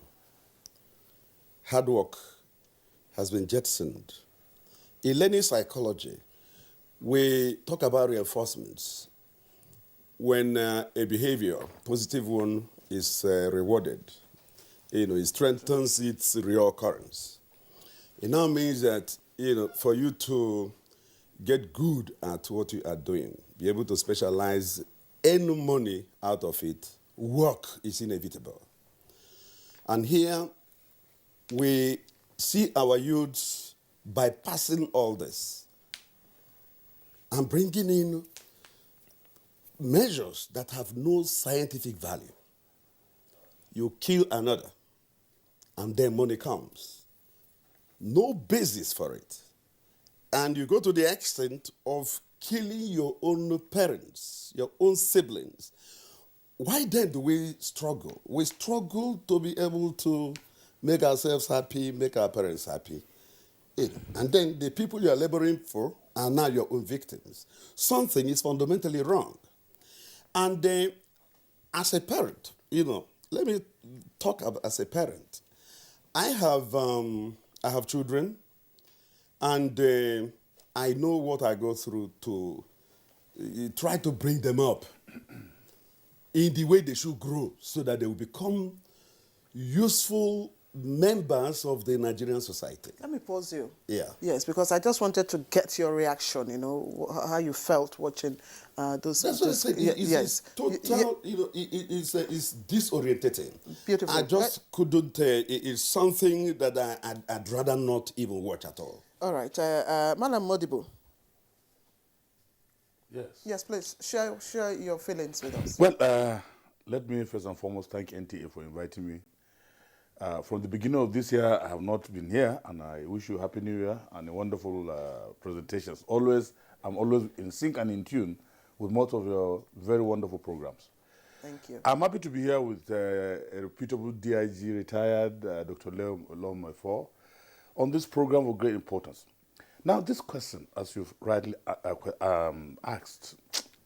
Hard work has been jettisoned. In learning psychology, we talk about reinforcements. When a behavior, positive one, is rewarded, it strengthens its reoccurrence. It now means that, for you to get good at what you are doing, be able to specialize, earn money out of it, work is inevitable. And here, we see our youths bypassing all this and bringing in measures that have no scientific value. You kill another, and then money comes. No basis for it. And you go to the extent of killing your own parents, your own siblings. Why then do we struggle? We struggle to be able to make ourselves happy, make our parents happy. And then the people you are laboring for are now your own victims. Something is fundamentally wrong. And as a parent, let me talk about as a parent. I have children, and I know what I go through to try to bring them up in the way they should grow so that they will become useful members of the Nigerian society. Let me pause you. Yeah. Yes, because I just wanted to get your reaction, how you felt watching those. That's what I said. Yes. It's disorientating. Beautiful. I just couldn't, it's something that I'd rather not even watch at all. All right. Madam Modibo. Yes. Yes, please. Share your feelings with us. Well, let me first and foremost thank NTA for inviting me. From the beginning of this year, I have not been here, and I wish you a happy new year and a wonderful presentations. I'm always in sync and in tune with most of your very wonderful programs. Thank you. I'm happy to be here with a reputable DIG retired Dr. Leo Mefo on this program of great importance. Now, this question, as you've rightly asked,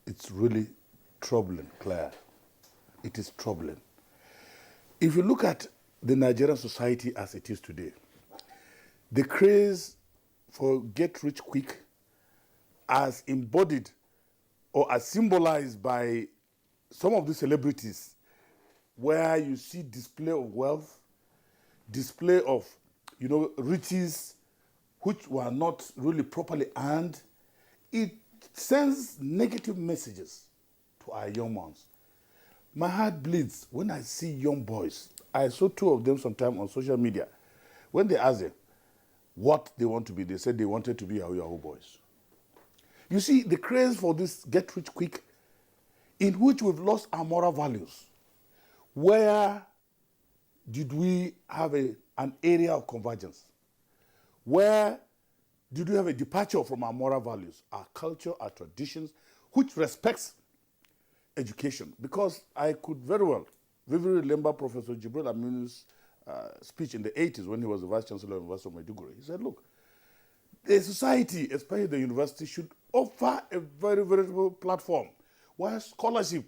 it's really troubling, Claire. It is troubling. If you look at the Nigerian society as it is today, the craze for get rich quick as embodied or as symbolized by some of the celebrities, where you see display of wealth, display of, riches which were not really properly earned, it sends negative messages to our young ones. My heart bleeds when I see young boys. I saw two of them sometime on social media. When they asked them what they want to be, they said they wanted to be Yahoo boys. You see, the craze for this get rich quick, in which we've lost our moral values. Where did we have an area of convergence? Where did we have a departure from our moral values, our culture, our traditions, which respects education? Because I could very well vividly remember Professor Jibril Aminu's speech in the 80s when he was the Vice Chancellor of the University of Maiduguri. He said, look, the society, especially the university, should offer a very veritable platform where scholarship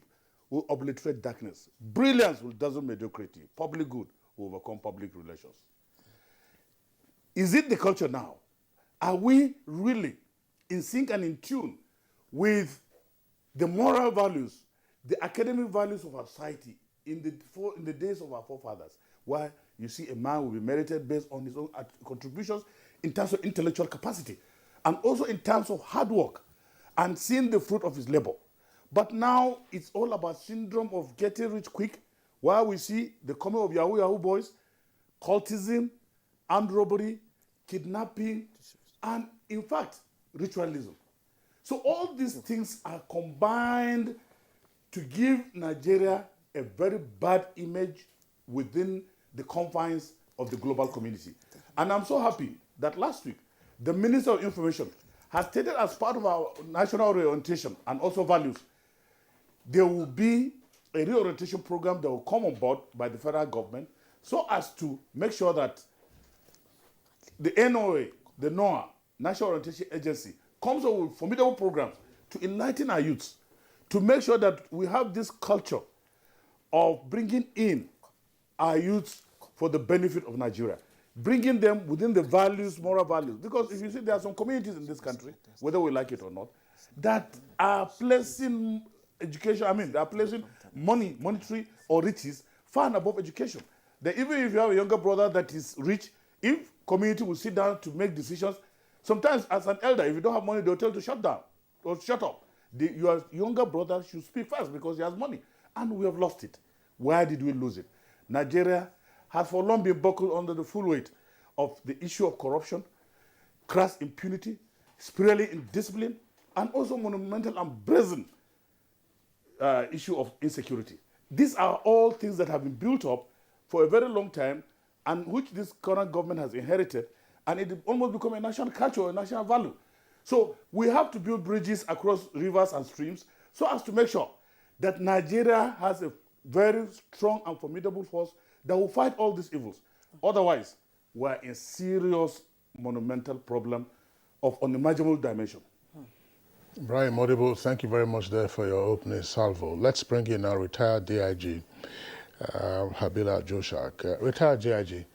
will obliterate darkness. Brilliance will dazzle mediocrity. Public good will overcome public relations. Is it the culture now? Are we really in sync and in tune with the moral values, the academic values of our society in the days of our forefathers, where you see a man will be merited based on his own contributions in terms of intellectual capacity and also in terms of hard work and seeing the fruit of his labor? But now it's all about syndrome of getting rich quick, where we see the coming of Yahoo boys cultism, armed robbery, kidnapping, and in fact, ritualism. So all these things are combined to give Nigeria a very bad image within the confines of the global community. And I'm so happy that last week, the Minister of Information has stated as part of our national reorientation and also values, there will be a reorientation program that will come on board by the federal government so as to make sure that the NOA, the NOAA, National Orientation Agency, comes up with formidable programs to enlighten our youths, to make sure that we have this culture of bringing in our youths for the benefit of Nigeria, bringing them within the values, moral values. Because if you see, there are some communities in this country, whether we like it or not, that are placing education, they are placing money, monetary or riches far and above education. That even if you have a younger brother that is rich, if community will sit down to make decisions, sometimes as an elder, if you don't have money, they'll tell you to shut down or shut up. Your younger brother should speak first because he has money. And we have lost it. Why did we lose it? Nigeria has for long been buckled under the full weight of the issue of corruption, crass impunity, spiritually indiscipline, and also monumental and brazen issue of insecurity. These are all things that have been built up for a very long time and which this current government has inherited, and it almost become a national culture, a national value. So we have to build bridges across rivers and streams so as to make sure that Nigeria has a very strong and formidable force that will fight all these evils. Otherwise, we're in serious monumental problem of unimaginable dimension. Brian Modibo, thank you very much there for your opening salvo. Let's bring in our retired DIG, Habila Joshak. Retired DIG,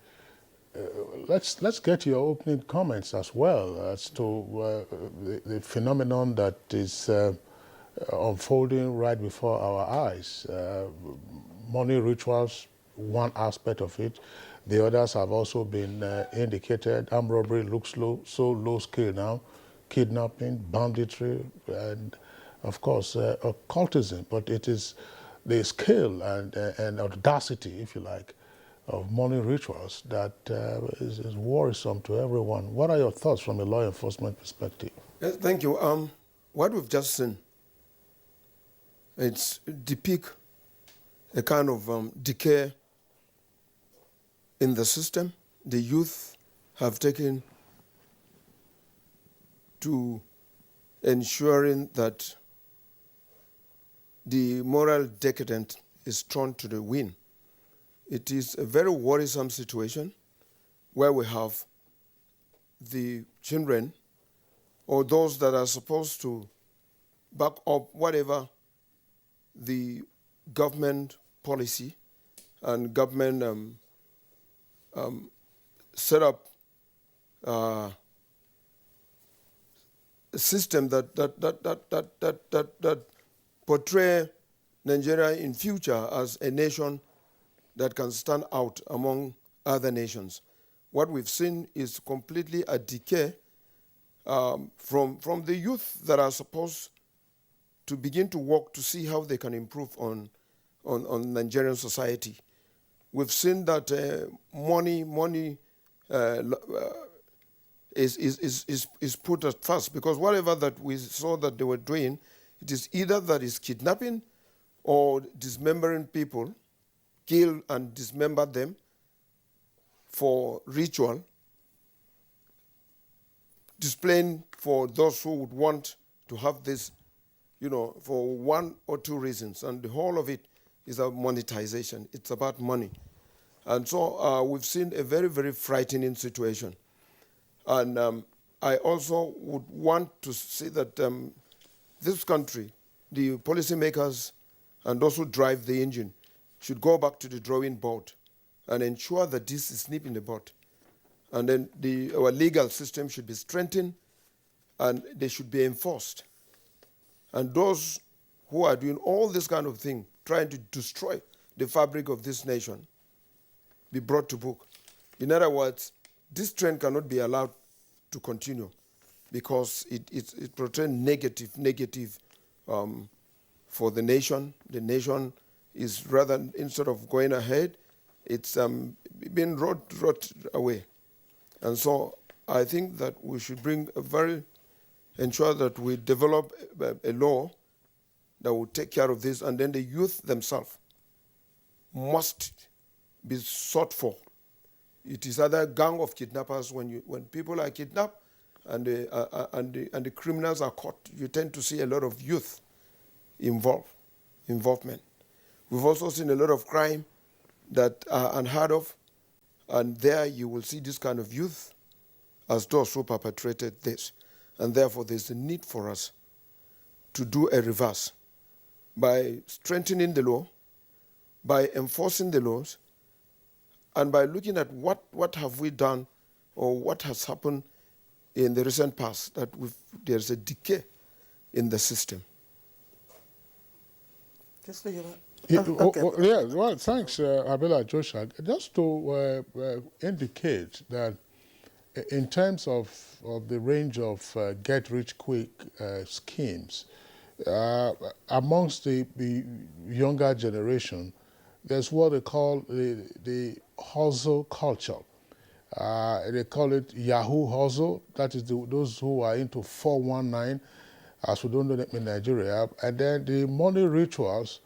let's get your opening comments as well as to the phenomenon that is unfolding right before our eyes. Money rituals, one aspect of it. The others have also been indicated. Armed robbery looks so low scale now. Kidnapping, banditry, and of course occultism. But it is the scale and audacity, if you like, of money rituals that is worrisome to everyone. What are your thoughts from a law enforcement perspective? Yes, thank you. What we've just seen, it's depict a kind of decay in the system. The youth have taken to ensuring that the moral decadent is thrown to the wind. It is a very worrisome situation where we have the children or those that are supposed to back up whatever the government policy and government set up a system that portray Nigeria in future as a nation that can stand out among other nations. What we've seen is completely a decay from the youth that are supposed to begin to work to see how they can improve on Nigerian society. We've seen that money is put at first, because whatever that we saw that they were doing, it is either that is kidnapping or dismembering people, kill and dismember them for ritual, displaying for those who would want to have this, for one or two reasons. And the whole of it is a monetization. It's about money. And so we've seen a very, very frightening situation. And I also would want to see that this country, the policymakers and those who drive the engine, should go back to the drawing board and ensure that this is nip in the bud. And then our legal system should be strengthened and they should be enforced. And those who are doing all this kind of thing, trying to destroy the fabric of this nation, be brought to book. In other words, this trend cannot be allowed to continue because it portrays negative for the nation. The nation is rather, instead of going ahead, it's been rot away. And so I think that we should ensure that we develop a law that will take care of this, and then the youth themselves must be sought for. It is either a gang of kidnappers. When people are kidnapped and the criminals are caught, you tend to see a lot of youth involvement. We've also seen a lot of crime that are unheard of, and there you will see this kind of youth as those who perpetrated this. And therefore, there's a need for us to do a reverse by strengthening the law, by enforcing the laws, and by looking at what have we done or what has happened in the recent past, that there's a decay in the system. Just leave it. Well, thanks, Abela Joshua. Just to indicate that in terms of the range of get-rich-quick schemes, amongst the younger generation, there's what they call the hustle culture. They call it Yahoo hustle. That is those who are into 419, as we don't know them in Nigeria. And then the money rituals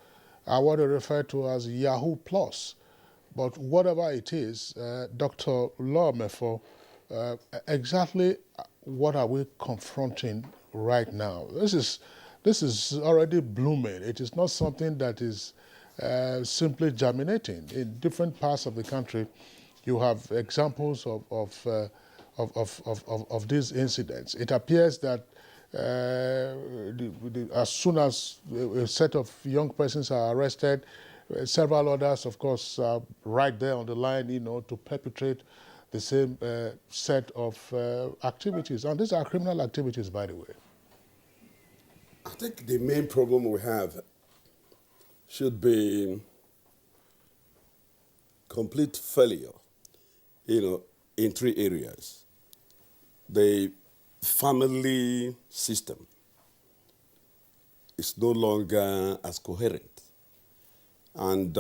are what they refer to as Yahoo Plus. But whatever it is, Dr. Lomefo, exactly what are we confronting right now? This is already blooming. It is not something that is simply germinating. In different parts of the country, you have examples of these incidents. It appears that as soon as a set of young persons are arrested, several others, of course, are right there on the line, to perpetrate the same set of activities. And these are criminal activities, by the way. I think the main problem we have should be complete failure, in three areas. The family system is no longer as coherent and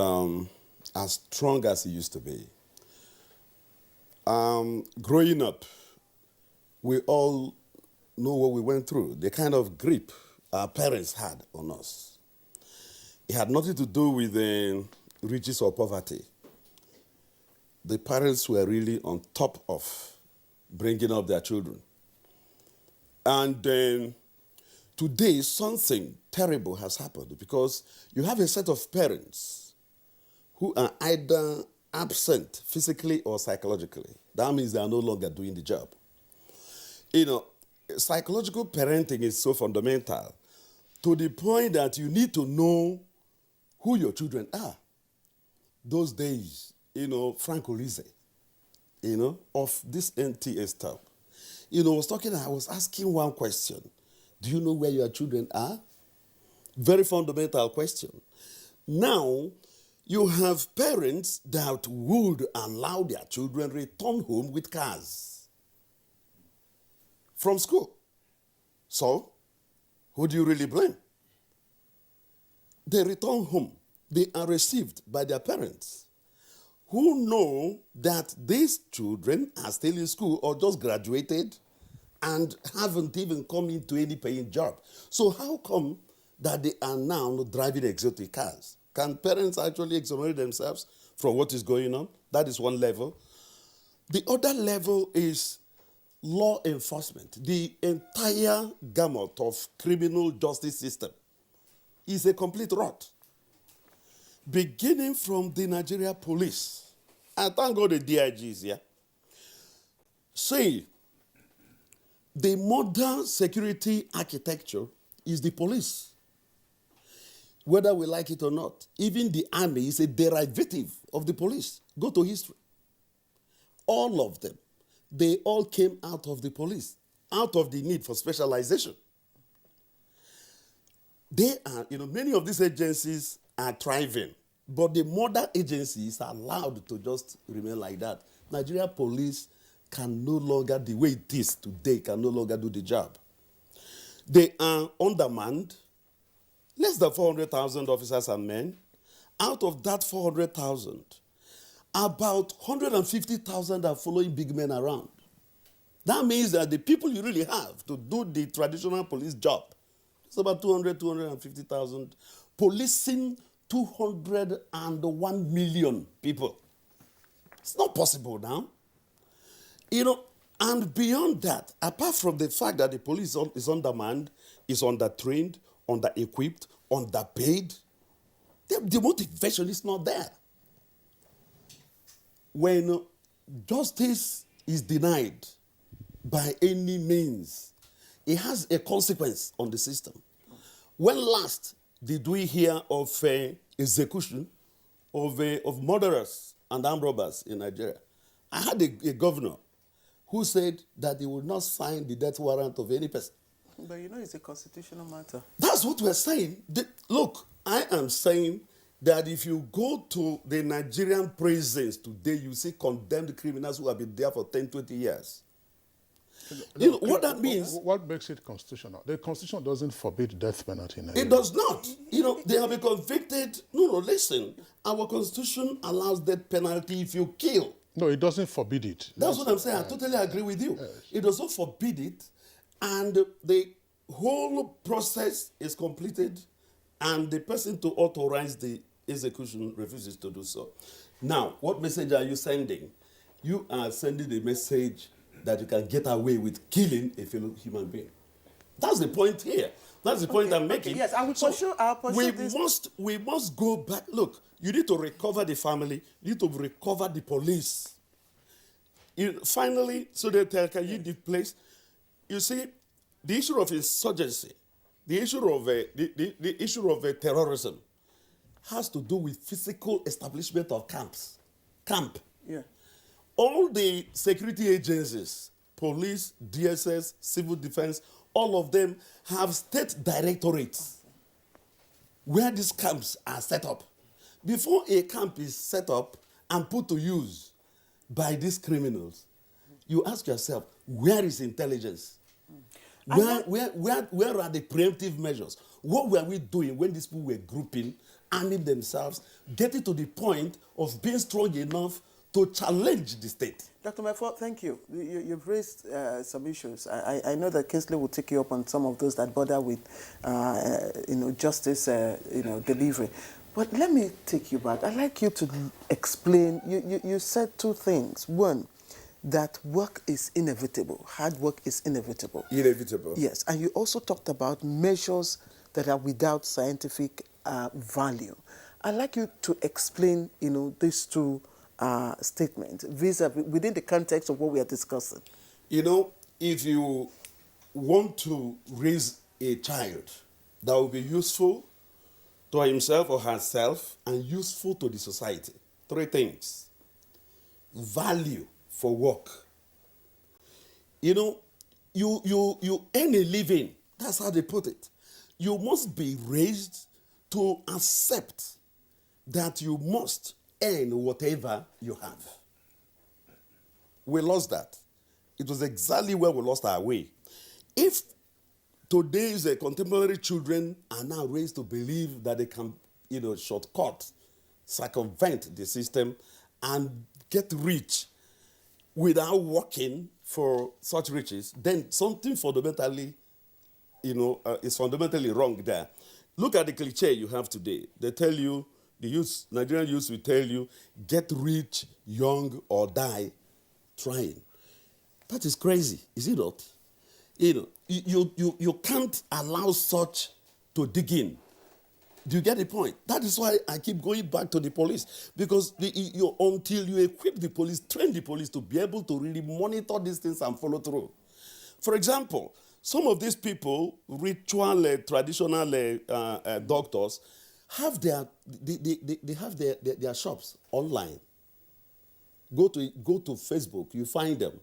as strong as it used to be. Growing up, we all know what we went through, the kind of grip our parents had on us. It had nothing to do with the riches or poverty. The parents were really on top of bringing up their children. And today, something terrible has happened because you have a set of parents who are either absent physically or psychologically. That means they are no longer doing the job. Psychological parenting is so fundamental to the point that you need to know who your children are. Those days, Frank Olize, of this NTA stuff. I was asking one question. Do you know where your children are? Very fundamental question. Now, you have parents that would allow their children return home with cars from school. So, who do you really blame? They return home. They are received by their parents who know that these children are still in school or just graduated and haven't even come into any paying job. So how come that they are now driving exotic cars? Can parents actually exonerate themselves from what is going on? That is one level. The other level is law enforcement. The entire gamut of criminal justice system is a complete rot. Beginning from the Nigeria police, and thank God the DIG is here, say the modern security architecture is the police. Whether we like it or not, even the army is a derivative of the police. Go to history. All of them, they all came out of the police, out of the need for specialization. They are, many of these agencies are thriving, but the modern agencies are allowed to just remain like that. Nigeria police can no longer, the way it is today, can no longer do the job. They are undermanned. Less than 400,000 officers and men. Out of that 400,000, about 150,000 are following big men around. That means that the people you really have to do the traditional police job, it's about 250,000, policing 201 million people. It's not possible now. And beyond that, apart from the fact that the police is undermanned, is undertrained, under-equipped, underpaid, the motivation is not there. When justice is denied by any means, it has a consequence on the system. When last did we hear of execution of murderers and armed robbers in Nigeria? I had a governor who said that he would not sign the death warrant of any person. But it's a constitutional matter. That's what we're saying. Look, I am saying that if you go to the Nigerian prisons today, you see condemned criminals who have been there for 10, 20 years. What that means... What makes it constitutional? The Constitution doesn't forbid death penalty in Nigeria. It does not. They have been convicted. No, listen. Our Constitution allows death penalty if you kill. No, it doesn't forbid it. That's what I'm saying. I totally agree with you. Yes. It does not forbid it, and the whole process is completed, and the person to authorize the execution refuses to do so. Now, what message are you sending? You are sending a message that you can get away with killing a fellow human being. That's the point here. That's the point I'm making. Yes, I will pursue this. We must go back. Look, you need to recover the family. You need to recover the police. Finally, so that can you displace? You see, the issue of insurgency, the issue of terrorism, has to do with physical establishment of camp. Yeah. All the security agencies, police, DSS, civil defense, all of them have state directorates where these camps are set up. Before a camp is set up and put to use by these criminals, you ask yourself, where is intelligence? Where are the preemptive measures? What were we doing when these people were grouping, arming themselves, getting to the point of being strong enough to challenge the state? Dr. Mefo, thank you. You've raised some issues. I know that Kingsley will take you up on some of those that bother with, justice, delivery. But let me take you back. I'd like you to explain. You said two things. One, that work is inevitable. Hard work is inevitable. Inevitable. Yes, and you also talked about measures that are without scientific value. I'd like you to explain, these two statements within the context of what we are discussing. If you want to raise a child that will be useful to himself or herself and useful to the society, three things. Value for work. You earn a living. That's how they put it. You must be raised to accept that you must earn whatever you have. We lost that. It was exactly where we lost our way. If today's contemporary children are now raised to believe that they can, shortcut, circumvent the system and get rich without working for such riches, then something fundamentally, is fundamentally wrong there. Look at the cliche you have today. They tell you, Nigerian youth will tell you, get rich, young, or die trying. That is crazy, is it not? You can't allow such to dig in. Do you get the point? That is why I keep going back to the police. Because until you equip the police, train the police to be able to really monitor these things and follow through. For example, some of these people, ritual, traditional doctors, have their shops online. Go to Facebook, you find them.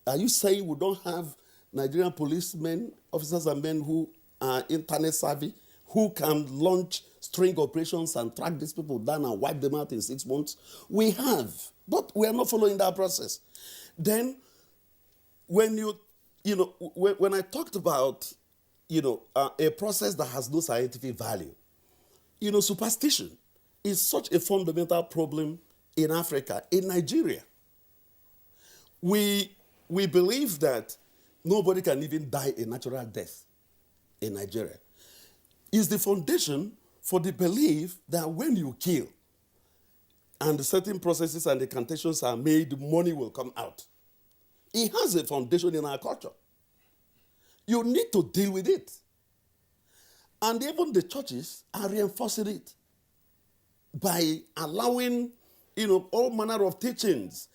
Are you saying we don't have Nigerian policemen, officers and men who are internet savvy, who can launch string operations and track these people down and wipe them out in 6 months? We have, but we are not following that process. Then, when when I talked about, a process that has no scientific value, superstition is such a fundamental problem in Africa, in Nigeria. We believe that nobody can even die a natural death in Nigeria. It's the foundation for the belief that when you kill and certain processes and incantations are made, money will come out. It has a foundation in our culture. You need to deal with it. And even the churches are reinforcing it by allowing, all manner of teachings.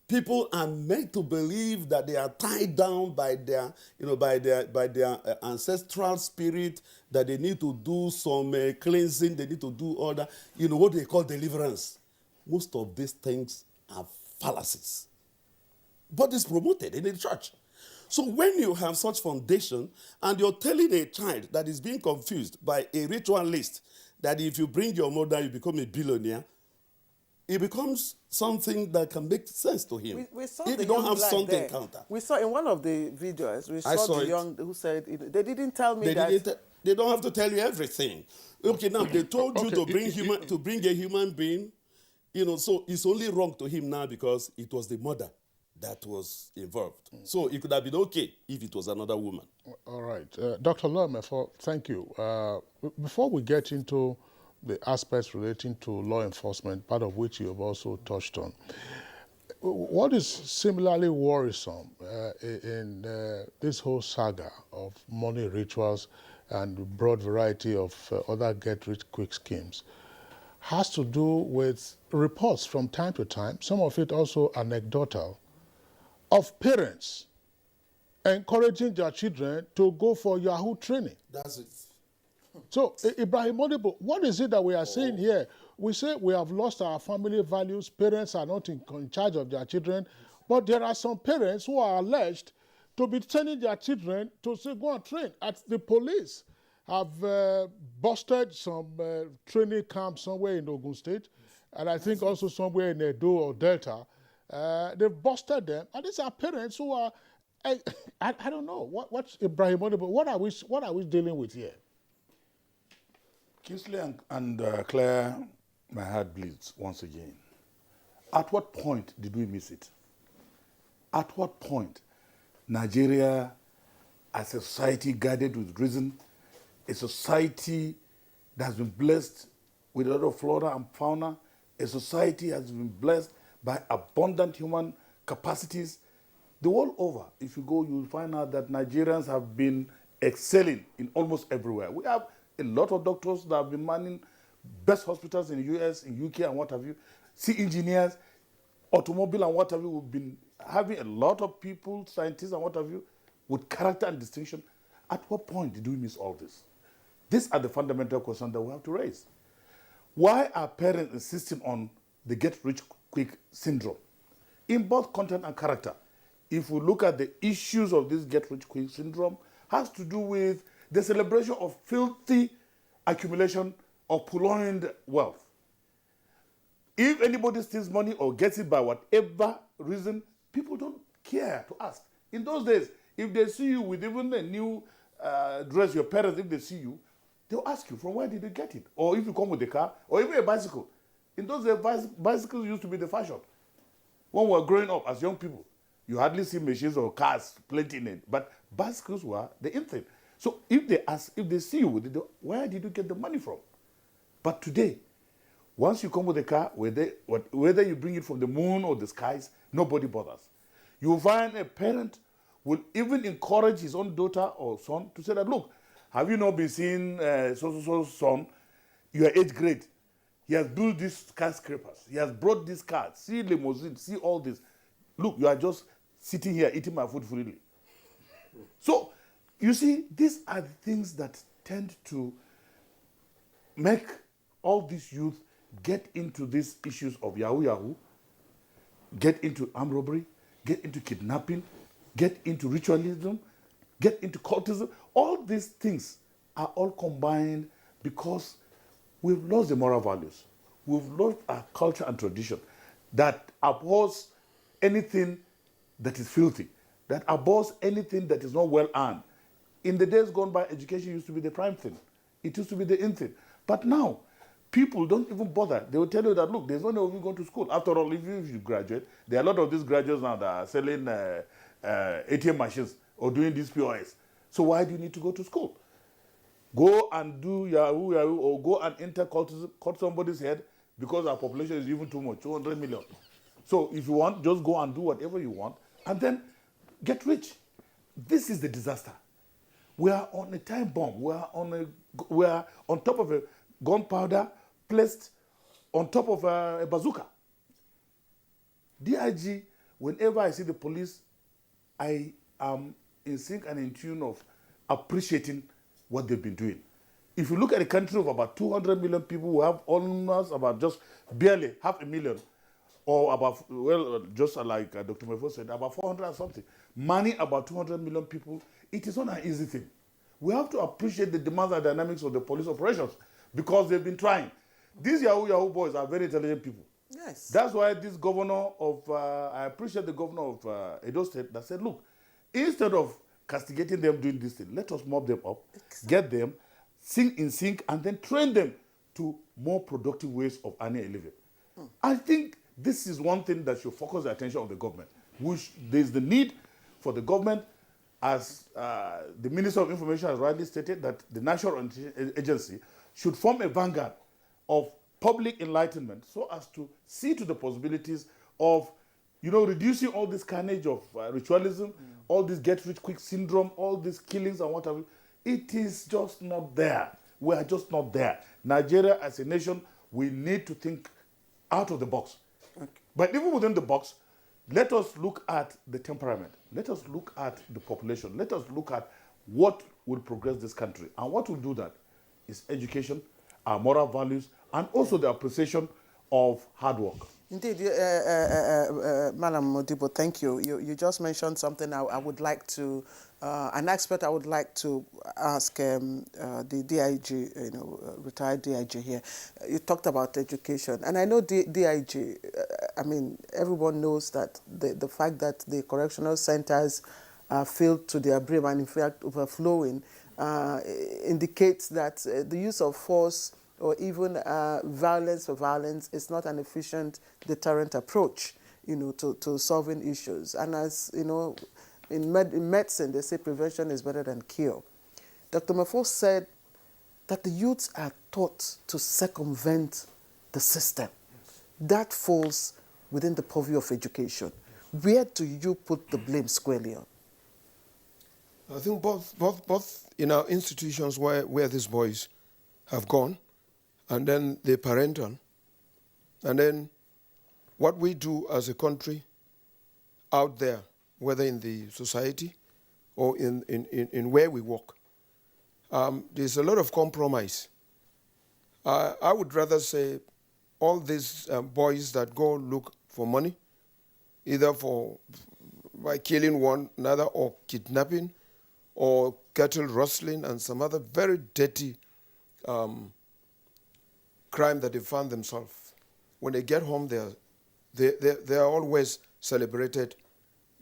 People are made to believe that they are tied down by their, by their ancestral spirit, that they need to do some cleansing, they need to do all that, what they call deliverance. Most of these things are fallacies. But it's promoted in the church. So when you have such foundation and you're telling a child that is being confused by a ritualist that if you bring your mother, you become a billionaire, it becomes something that can make sense to him. We saw if the you don't young have black something there. counter. We saw in one of the videos, we saw the young who said, they didn't tell me that. They don't have to tell you everything. Okay, now they told you to bring a human being, so it's only wrong to him now because it was the mother that was involved. So it could have been okay if it was another woman. All right. Dr. Lomefo, thank you. Before we get into the aspects relating to law enforcement, part of which you have also touched on, what is similarly worrisome in this whole saga of money rituals and broad variety of other get-rich-quick schemes has to do with reports from time to time, some of it also anecdotal, of parents encouraging their children to go for Yahoo training. That's it. So, Ibrahim Modibo, what is it that we are saying here? We say we have lost our family values, parents are not in charge of their children, but there are some parents who are alleged to be sending their children to say, go and train. At the police have busted some training camps somewhere in Ogun State, and I think also somewhere in Edo or Delta. They've busted them, and these are parents who are, I don't know, what's Ibrahim Modibo, what are we dealing with here? Kingsley and Claire, my heart bleeds once again. At what point did we miss it? At what point Nigeria, as a society guided with reason, a society that has been blessed with a lot of flora and fauna, a society has been blessed by abundant human capacities, the world over, if you go, you'll find out that Nigerians have been excelling in almost everywhere. We have a lot of doctors that have been manning best hospitals in the US, in UK, and what have you. Sea engineers, automobile, and what have you. We've been having a lot of people, scientists, and what have you, with character and distinction. At what point did we miss all this? These are the fundamental questions that we have to raise. Why are parents insisting on the get-rich-quick syndrome in both content and character? If we look at the issues of this get-rich-quick syndrome, has to do with the celebration of filthy accumulation of purloined wealth. If anybody steals money or gets it by whatever reason, people don't care to ask. In those days, if they see you with even a new dress, your parents, if they see you, they'll ask you, from where did you get it? Or if you come with a car, or even a bicycle. In those days, bicycles used to be the fashion. When we were growing up as young people, you hardly see machines or cars plenty in it, but bicycles were the in thing. So if they ask, if they see you with it, where did you get the money from? But today, once you come with a car, whether you bring it from the moon or the skies, nobody bothers. You find a parent will even encourage his own daughter or son to say that, look, have you not been seeing so-so-so son, your age grade? He has built these skyscrapers. He has brought these cars. See limousine, see all this. Look, you are just sitting here eating my food freely. So, you see, these are the things that tend to make all these youth get into these issues of Yahoo, get into armed robbery, get into kidnapping, get into ritualism, get into cultism. All these things are all combined because we've lost the moral values. We've lost our culture and tradition that abhors anything that is filthy, that abhors anything that is not well earned. In the days gone by, education used to be the prime thing. It used to be the in thing. But now, people don't even bother. They will tell you that, look, there's no way we're going to school. After all, if you graduate, there are a lot of these graduates now that are selling ATM machines or doing this POS. So why do you need to go to school? Go and do Yahoo, or go and cut somebody's head because our population is even too much, 200 million. So if you want, just go and do whatever you want and then get rich. This is the disaster. We are on a time bomb. We are on top of a gunpowder placed on top of a bazooka. DIG, whenever I see the police, I am in sync and in tune of appreciating what they've been doing. If you look at a country of about 200 million people, we have almost about just barely 500,000, or about, well, just like Dr. Mefo said, about 400 and something. Money about 200 million people, it is not an easy thing. We have to appreciate the demands and dynamics of the police operations because they've been trying. These Yahoo boys are very intelligent people. Yes. That's why this governor of, I appreciate the governor of Edo State that said, look, instead of castigating them doing this thing, let us mop them up, get them, sing in sync, and then train them to more productive ways of earning a living. I think this is one thing that should focus the attention of the government. There's the need for the government, as the Minister of Information has rightly stated, that the National Agency should form a vanguard of public enlightenment so as to see to the possibilities of, reducing all this carnage of ritualism, all this get-rich-quick syndrome, all these killings and whatever. It is just not there. We are just not there. Nigeria, as a nation, we need to think out of the box. Okay. But even within the box, let us look at the temperament. Let us look at the population. Let us look at what will progress this country. And what will do that is education, our moral values, and also the appreciation of hard work. Indeed, Madam Modibo, thank you. You just mentioned something I would like to, an expert I would like to ask the DIG, retired DIG here. You talked about education, and I know DIG, everyone knows that the fact that the correctional centers are filled to their brim and in fact overflowing indicates that the use of force or even violence for violence is not an efficient deterrent approach, to solving issues. And as you know, in medicine, they say prevention is better than cure. Dr. Mefo said that the youths are taught to circumvent the system. That falls within the purview of education. Where do you put the blame squarely on? I think both in our institutions where these boys have gone, and then the parental, and then what we do as a country out there, whether in the society or in where we work. There's a lot of compromise. I would rather say all these boys that go look for money, either by killing one another or kidnapping or cattle rustling and some other very dirty crime that they found themselves. When they get home, they are always celebrated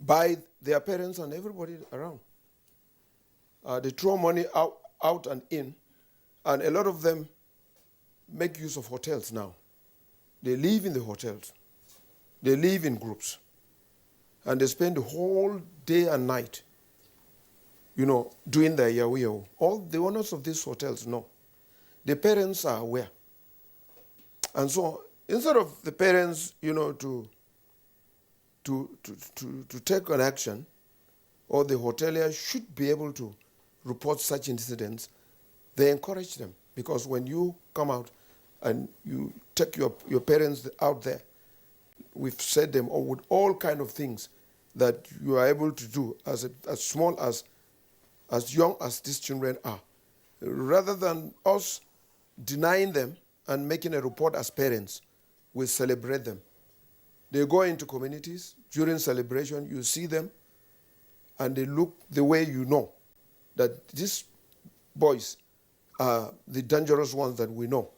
by their parents and everybody around. They throw money out and in, and a lot of them make use of hotels now. They live in the hotels. They live in groups. And they spend the whole day and night, doing their yahoo. All the owners of these hotels know. The parents are aware. And so instead of the parents, to take an action, or the hotelier should be able to report such incidents, they encourage them. Because when you come out and you take your parents out there, we've said them with all kind of things that you are able to do as small as young as these children are. Rather than us denying them and making a report as parents, we celebrate them. They go into communities during celebration, you see them, and they look the way you know that these boys are the dangerous ones that we know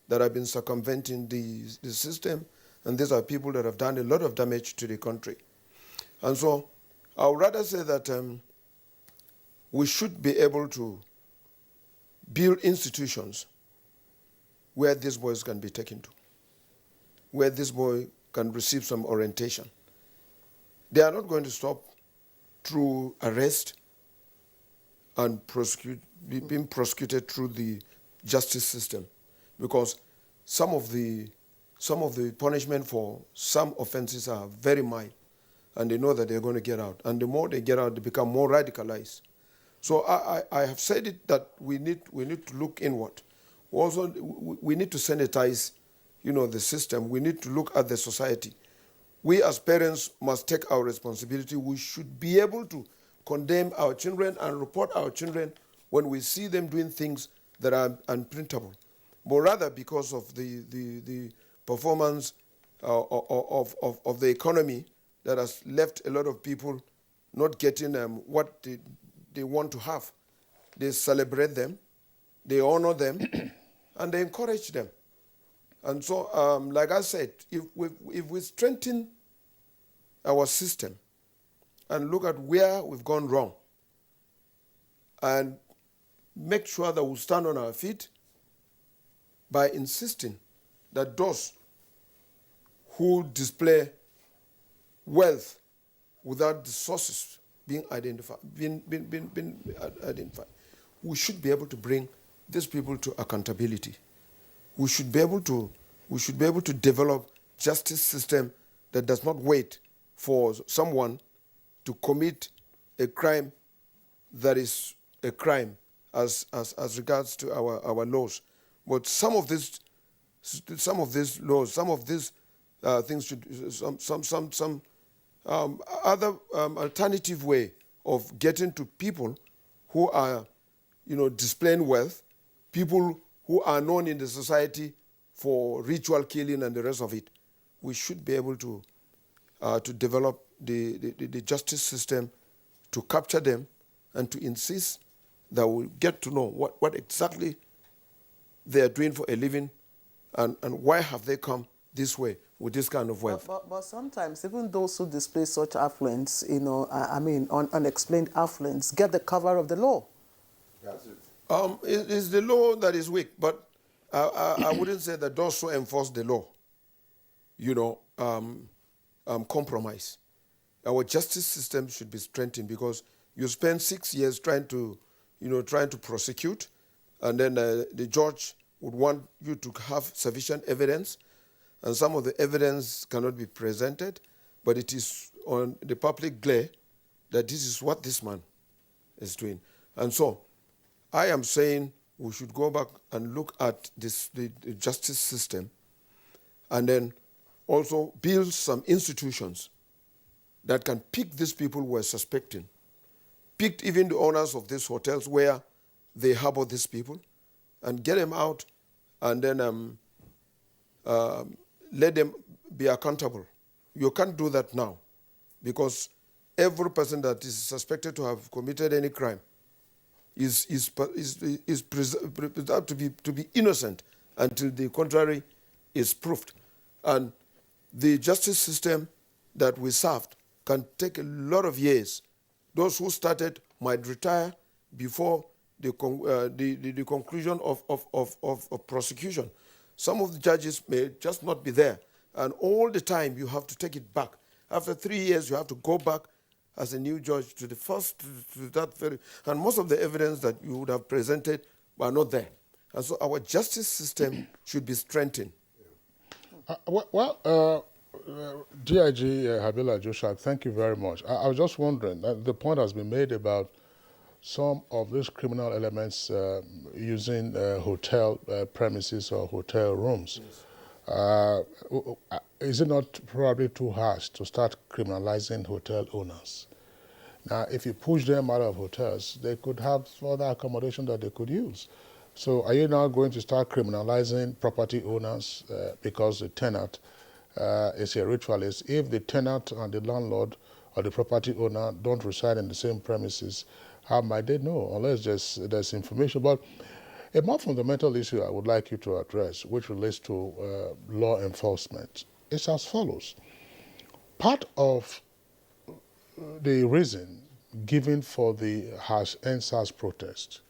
that have been circumventing the system, and these are people that have done a lot of damage to the country. And so I would rather say that we should be able to build institutions where these boys can be taken to, where this boy can receive some orientation. They are not going to stop through arrest and being prosecuted through the justice system, because some of the punishment for some offenses are very mild, and they know that they're going to get out. And the more they get out, they become more radicalized. So I have said it that we need to look inward. Also, we need to sanitize, the system. We need to look at the society. We as parents must take our responsibility. We should be able to condemn our children and report our children when we see them doing things that are unprintable. But rather because of the performance of the economy that has left a lot of people not getting what they want to have. They celebrate them, they honor them, and they encourage them. And so, like I said, if we strengthen our system and look at where we've gone wrong and make sure that we stand on our feet by insisting that those who display wealth without the sources being identified, we should be able to bring these people to accountability. We should be able to develop justice system that does not wait for someone to commit a crime that is a crime as regards to our laws. But some of these laws, some of these things should some other alternative way of getting to people who are, displaying wealth, people who are known in the society for ritual killing and the rest of it. We should be able to develop the justice system to capture them and to insist that we get to know what exactly they are doing for a living and why have they come this way with this kind of wealth. But sometimes even those who display such affluence, unexplained affluence, get the cover of the law. That's it. It's the law that is weak, but I wouldn't say that those who enforce the law, compromise. Our justice system should be strengthened because you spend 6 years trying to prosecute, and then the judge would want you to have sufficient evidence, and some of the evidence cannot be presented, but it is on the public glare that this is what this man is doing. And so I am saying we should go back and look at the justice system and then also build some institutions that can pick these people who are suspecting, pick even the owners of these hotels where they harbor these people, and get them out and then let them be accountable. You can't do that now because every person that is suspected to have committed any crime is presumed to be innocent until the contrary is proved. And the justice system that we served can take a lot of years. Those who started might retire before the conclusion of prosecution. Some of the judges may just not be there, and all the time you have to take it back. After 3 years, you have to go back as a new judge to the first, to that very, and most of the evidence that you would have presented were not there. And so our justice system should be strengthened. DIG Habila Joshak, thank you very much. I was just wondering, the point has been made about some of these criminal elements using hotel premises or hotel rooms. Yes. Is it not probably too harsh to start criminalizing hotel owners? Now, if you push them out of hotels, they could have other accommodation that they could use. So are you now going to start criminalizing property owners because the tenant is a ritualist? If the tenant and the landlord or the property owner don't reside in the same premises, how might they know unless there's information? But a more fundamental issue I would like you to address, which relates to law enforcement, is as follows. Part of the reason given for the harsh NSAS protest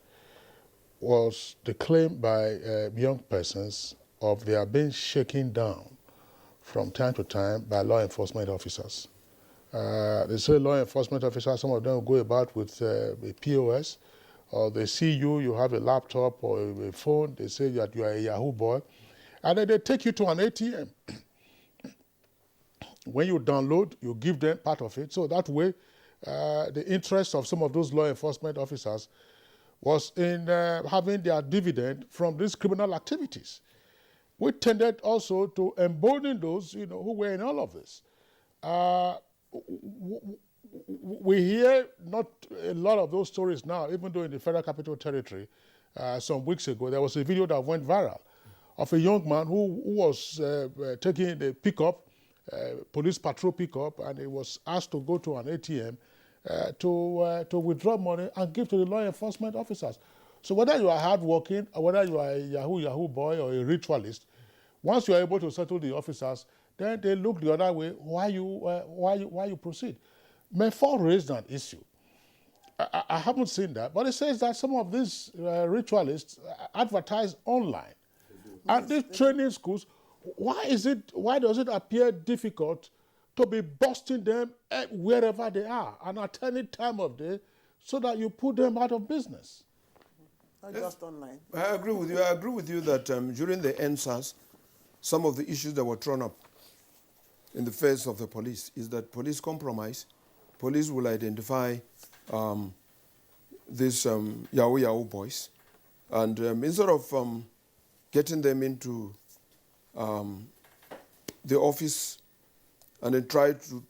was the claim by young persons of their being shaken down from time to time by law enforcement officers. They say law enforcement officers, some of them go about with a POS, or they see you have a laptop or a phone, they say that you are a Yahoo boy, and then they take you to an ATM. When you download, you give them part of it, so that way the interest of some of those law enforcement officers was in having their dividend from these criminal activities. We tended also to embolden those who were in all of this. We hear not a lot of those stories now, even though in the Federal Capital Territory, some weeks ago, there was a video that went viral of a young man who was taking a pickup, police patrol pickup, and he was asked to go to an ATM to withdraw money and give to the law enforcement officers. So whether you are hardworking or whether you are a Yahoo boy or a ritualist, once you are able to settle the officers, then they look the other way why you proceed. Mefor raised an issue. I haven't seen that, but it says that some of these ritualists advertise online. At these training schools, why does it appear difficult to be busting them wherever they are and at any time of day so that you put them out of business? Not just online. I agree with you. I agree with you that during the NSAS, some of the issues that were thrown up in the face of the police is that police compromise. Police will identify these Yahoo boys, and instead of getting them into the office and then try to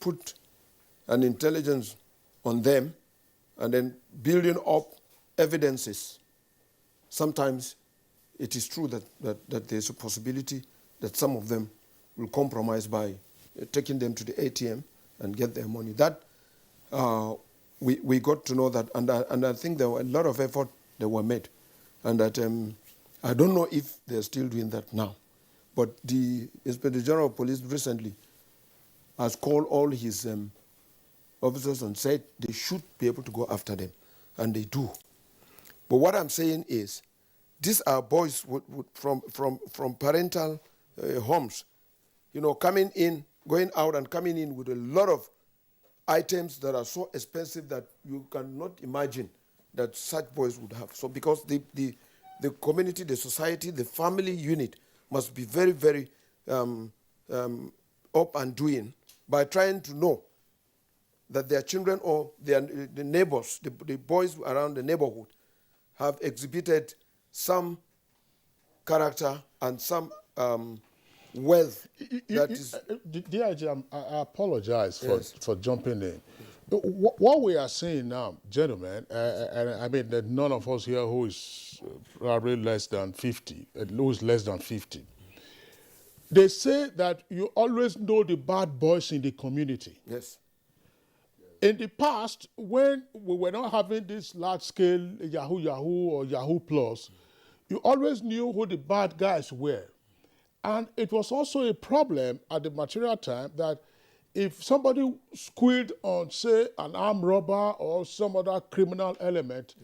put an intelligence on them and then building up evidences, sometimes it is true that there's a possibility that some of them will compromise by taking them to the ATM and get their money. That we got to know that, and I think there were a lot of effort that were made, and that I don't know if they're still doing that now, but the Inspector General of Police recently has called all his officers and said they should be able to go after them, and they do. But what I'm saying is, these are boys from parental homes, coming in, going out and coming in with a lot of items that are so expensive that you cannot imagine that such boys would have. So because the community, the society, the family unit must be very, very up and doing by trying to know that their children or the neighbors, the boys around the neighborhood have exhibited some character and some wealth that is... DIG, I apologize for jumping in. What we are seeing now, gentlemen, and I mean that none of us here who is probably less than 50, who is less than 50, they say that you always know the bad boys in the community. Yes. In the past, when we were not having this large-scale Yahoo or Yahoo Plus, you always knew who the bad guys were. And it was also a problem at the material time that if somebody squealed on, say, an armed robber or some other criminal element,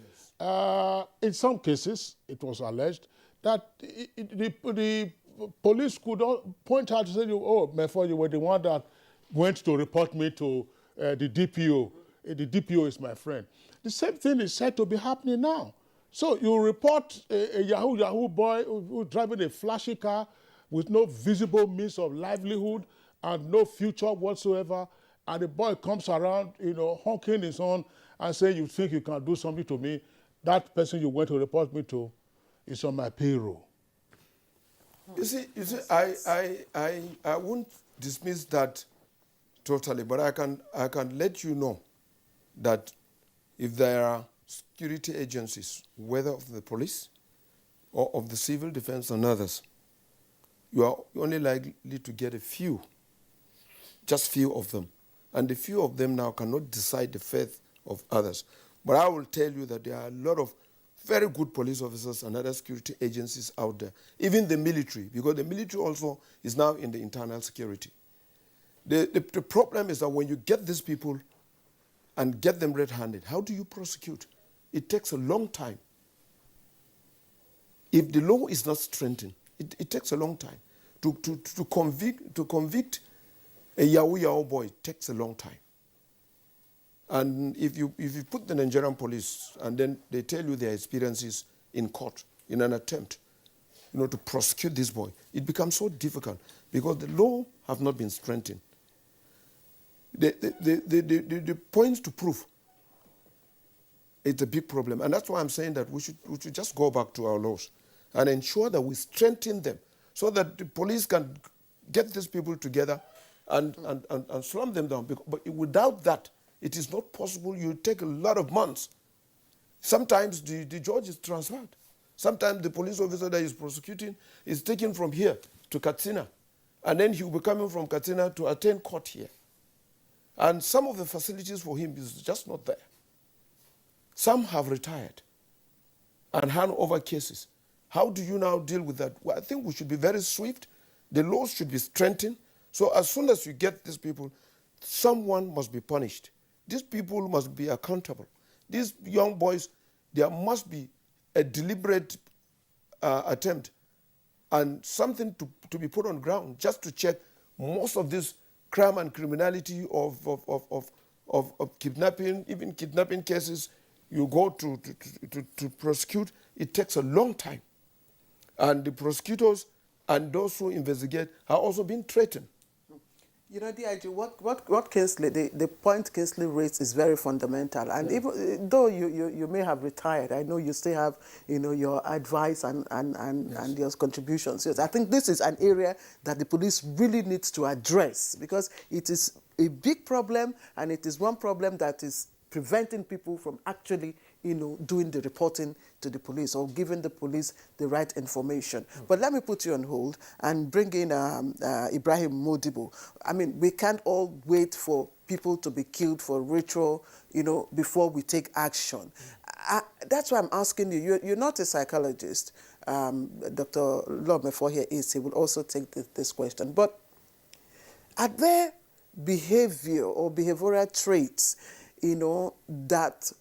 in some cases, it was alleged that the police could point out and say, oh, Mefor, you were the one that went to report me to the DPO. The DPO is my friend. The same thing is said to be happening now. So you report a Yahoo boy who's driving a flashy car with no visible means of livelihood and no future whatsoever, and the boy comes around, honking his horn and saying, you think you can do something to me? That person you went to report me to is on my payroll. You see, I won't dismiss that totally, but I can let you know that if there are security agencies, whether of the police or of the civil defense and others, you are only likely to get a few, just few of them. And the few of them now cannot decide the fate of others. But I will tell you that there are a lot of very good police officers and other security agencies out there, even the military, because the military also is now in the internal security. The problem is that when you get these people and get them red-handed, how do you prosecute? it takes a long time. If the law is not strengthened, it takes a long time. To convict a Yahoo boy takes a long time. And if you put the Nigerian police and then they tell you their experiences in court in an attempt, to prosecute this boy, it becomes so difficult because the law have not been strengthened. The points to prove, it's a big problem. And that's why I'm saying that we should just go back to our laws and ensure that we strengthen them so that the police can get these people together and slam them down. But without that, it is not possible. You take a lot of months. Sometimes the judge is transferred. Sometimes the police officer that is prosecuting is taken from here to Katsina. And then he will be coming from Katsina to attend court here. And some of the facilities for him is just not there. Some have retired and hand over cases. How do you now deal with that? Well, I think we should be very swift. The laws should be strengthened. So as soon as you get these people, someone must be punished. These people must be accountable. These young boys, there must be a deliberate attempt and something to be put on ground just to check most of this crime and criminality of kidnapping, even kidnapping cases you go to prosecute, it takes a long time. And the prosecutors and those who investigate are also being threatened. DIG, what Kingsley, the point Kingsley raised is very fundamental. And even though you may have retired, I know you still have, your advice and your contributions. Yes, I think this is an area that the police really needs to address because it is a big problem and it is one problem that is preventing people from actually, doing the reporting to the police or giving the police the right information. But let me put you on hold and bring in Ibrahim Modibo. I mean, we can't all wait for people to be killed for ritual, before we take action. That's why I'm asking you. You're not a psychologist. Dr. Lomefo here is. He will also take this question. But are there behavior or behavioral traits, that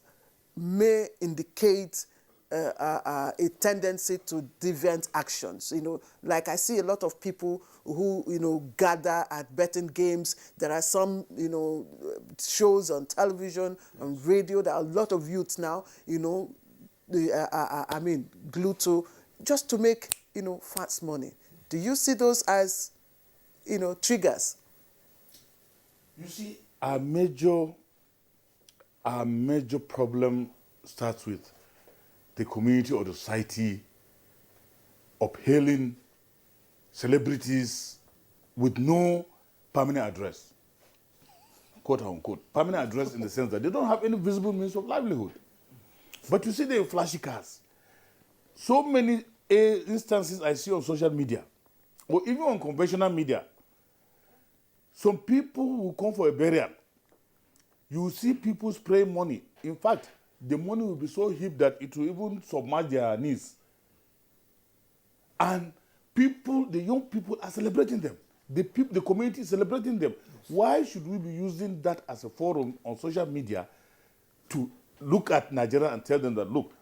may indicate a tendency to deviant actions? Like I see a lot of people who, gather at betting games. There are some, shows on television, on radio. There are a lot of youths now, glued to, just to make, fast money. Do you see those as, triggers? You see, our major problem starts with the community or the society uphailing celebrities with no permanent address, quote unquote. Permanent address in the sense that they don't have any visible means of livelihood. But you see the flashy cars. So many instances I see on social media, or even on conventional media. Some people will come for a burial. You see people spray money. In fact, the money will be so heaped that it will even submerge their knees. And the young people are celebrating them. The community is celebrating them. Why should we be using that as a forum on social media to look at Nigeria and tell them that, look,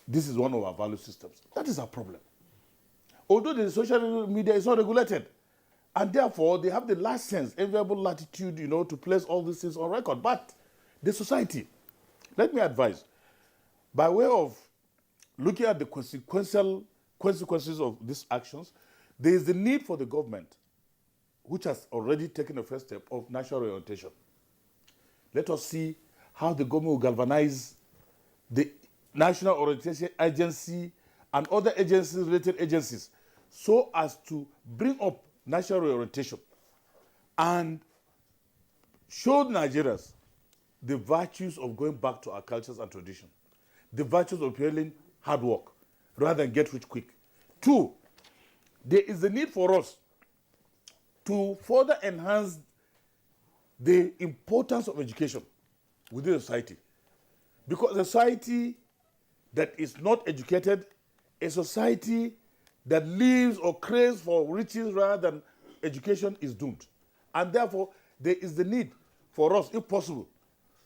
this is one of our value systems? That is our problem. Although the social media is not regulated, and therefore, they have the license, enviable latitude, to place all these things on record. But the society, let me advise, by way of looking at the consequences of these actions, there is the need for the government, which has already taken the first step of national orientation. Let us see how the government will galvanize the National Orientation Agency and other agencies, related agencies, so as to bring up national orientation and show Nigerians the virtues of going back to our cultures and tradition, the virtues of appealing hard work rather than get rich quick. 2, there is a need for us to further enhance the importance of education within society. Because a society that is not educated, a society that lives or craves for riches rather than education is doomed. And therefore, there is the need for us, if possible,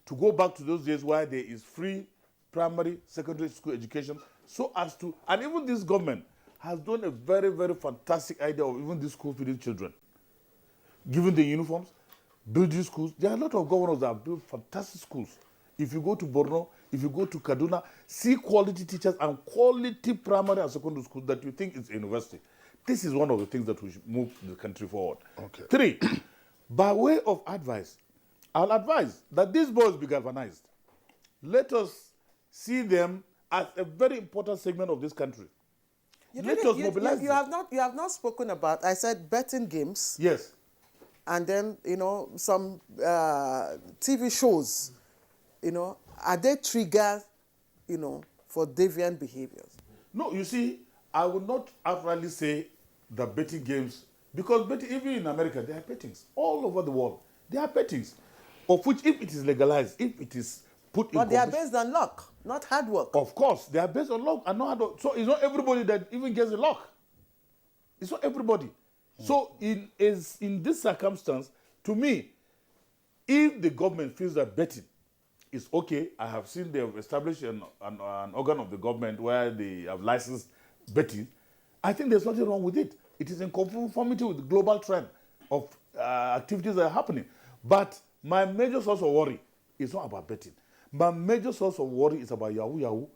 to go back to those days where there is free primary, secondary school education, so as to, and even this government has done a very, very fantastic idea of even these school feeding children. Giving the uniforms, building schools. There are a lot of governors that have built fantastic schools. If you go to Borno, if you go to Kaduna, see quality teachers and quality primary and secondary schools that you think is a university. This is one of the things that we should move the country forward. Okay. 3, by way of advice, I'll advise that these boys be galvanized. Let us see them as a very important segment of this country. Let us mobilize them. You have not spoken about, I said betting games. Yes. And then, some TV shows, are they triggers, for deviant behaviors? No, you see, I would not outrightly say the betting games, because betting, even in America, there are bettings. All over the world, there are bettings, of which if it is legalized, if it is put in... But they are based on luck, not hard work. Of course, they are based on luck and not hard work. So it's not everybody that even gets the luck. It's not everybody. So in this circumstance, to me, if the government feels that betting is okay, I have seen they have established an organ of the government where they have licensed betting, I think there's nothing wrong with it. It is in conformity with the global trend of activities that are happening. But my major source of worry is not about betting. My major source of worry is about yahoo,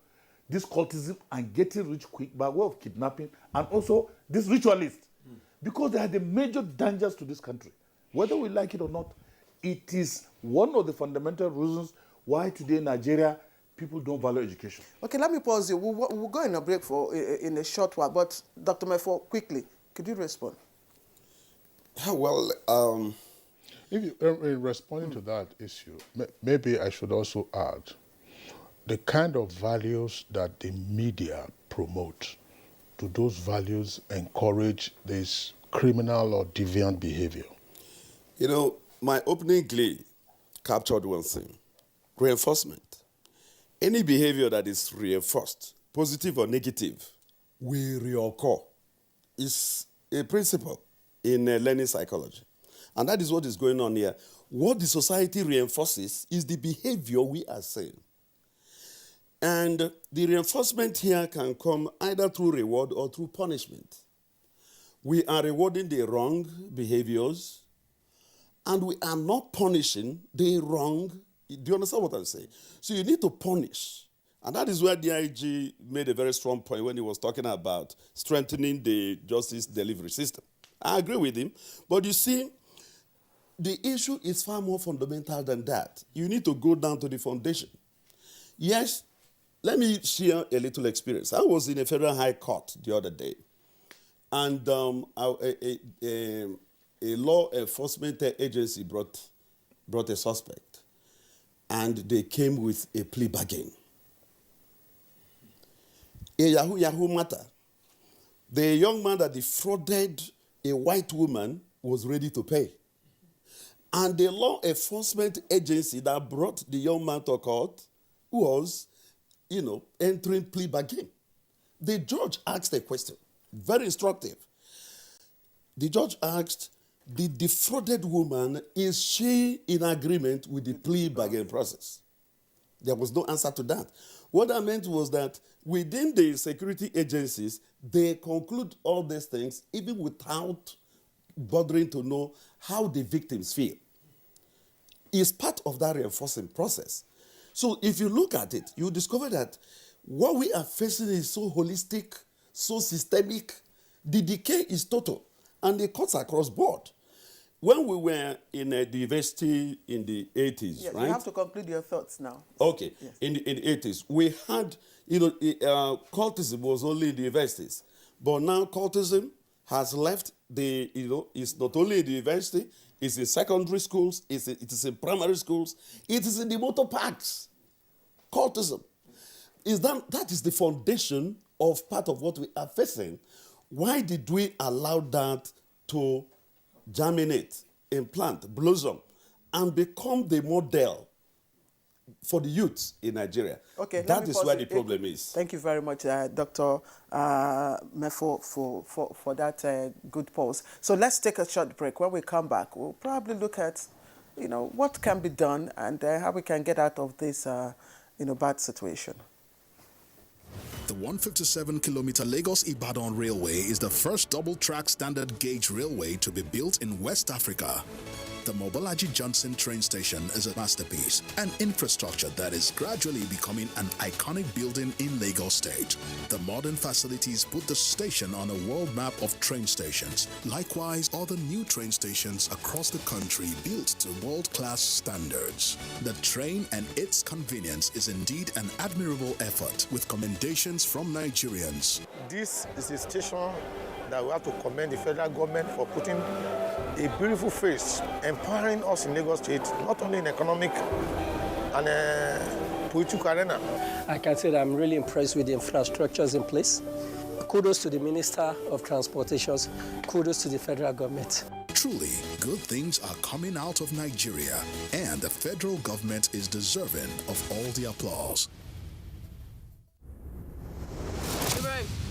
this cultism and getting rich quick by way of kidnapping, and also this ritualist. Because they are the major dangers to this country. Whether we like it or not, it is one of the fundamental reasons why today in Nigeria, people don't value education. Okay, let me pause you. We'll go in a break in a short while, but Dr. Mefo, quickly, could you respond? Well, in responding to that issue, maybe I should also add the kind of values that the media promote. Do those values encourage this criminal or deviant behavior? My opening glee captured one thing: reinforcement. Any behavior that is reinforced, positive or negative, will reoccur. It's a principle in learning psychology. And that is what is going on here. What the society reinforces is the behavior we are saying. And the reinforcement here can come either through reward or through punishment. We are rewarding the wrong behaviors, and we are not punishing the wrong. Do you understand what I'm saying? So you need to punish. And that is where DIG made a very strong point when he was talking about strengthening the justice delivery system. I agree with him. But you see, the issue is far more fundamental than that. You need to go down to the foundation. Yes, let me share a little experience. I was in a federal high court the other day, and a law enforcement agency brought a suspect, and they came with a plea bargain. A Yahoo matter. The young man that defrauded a white woman was ready to pay. And the law enforcement agency that brought the young man to court was, entering plea bargain. The judge asked a question, very instructive. The judge asked, the defrauded woman, is she in agreement with the plea bargain process? There was no answer to that. What I meant was that within the security agencies, they conclude all these things even without bothering to know how the victims feel. It's part of that reinforcing process. So if you look at it, you discover that what we are facing is so holistic, so systemic. The decay is total, and it cuts across board. When we were in the university in the 80s, yes, right? You have to complete your thoughts now. Okay. Yes. In the 80s, we had, cultism was only in the universities. But now cultism has left it's not only in the university, it's in secondary schools, it is in primary schools, it is in the motor parks. Cultism. That is the foundation of part of what we are facing. Why did we allow that to germinate, implant, blossom, and become the model for the youth in Nigeria? Okay, that is where the problem is. Thank you very much, Dr. Mefo, for that good pause. So let's take a short break. When we come back, we'll probably look at, what can be done and how we can get out of this bad situation. The 157-kilometer Lagos-Ibadan Railway is the first double-track standard gauge railway to be built in West Africa. The Mobolaji Johnson train station is a masterpiece, an infrastructure that is gradually becoming an iconic building in Lagos State. The modern facilities put the station on a world map of train stations. Likewise, other new train stations across the country built to world-class standards. The train and its convenience is indeed an admirable effort, with commendations from Nigerians. This is a station that we have to commend the federal government for putting a beautiful face, empowering us in Lagos State, not only in economic and political arena. I can say that I'm really impressed with the infrastructures in place. Kudos to the Minister of Transportations, kudos to the federal government. Truly, good things are coming out of Nigeria, and the federal government is deserving of all the applause.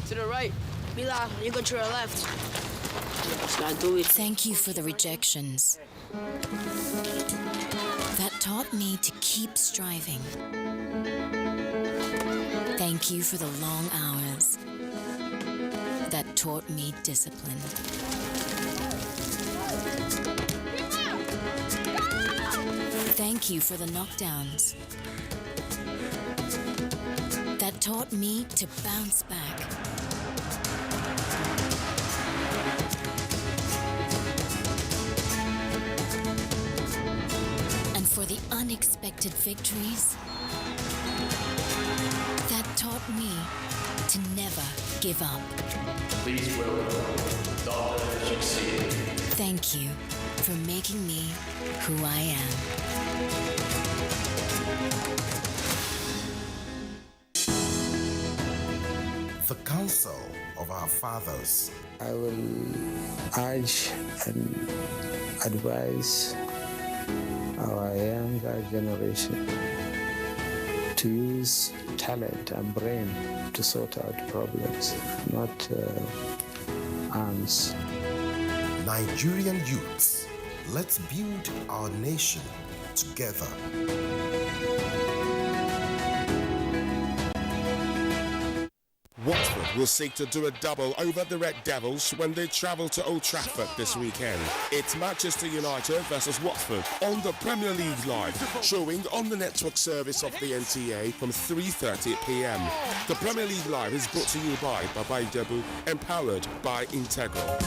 To the right. Mila, you go to the left. Thank you for the rejections. That taught me to keep striving. Thank you for the long hours. That taught me discipline. Thank you for the knockdowns. That taught me to bounce back. And for the unexpected victories, that taught me to never give up. Please welcome Dr. Jixi. Thank you for making me who I am. The counsel of our fathers. I will urge and advise our younger generation to use talent and brain to sort out problems, not arms. Nigerian youths, let's build our nation together. Watford will seek to do a double over the Red Devils when they travel to Old Trafford this weekend. It's Manchester United versus Watford on the Premier League Live, showing on the network service of the NTA from 3:30 p.m. The Premier League Live is brought to you by Baba Ijebu, empowered by Integral.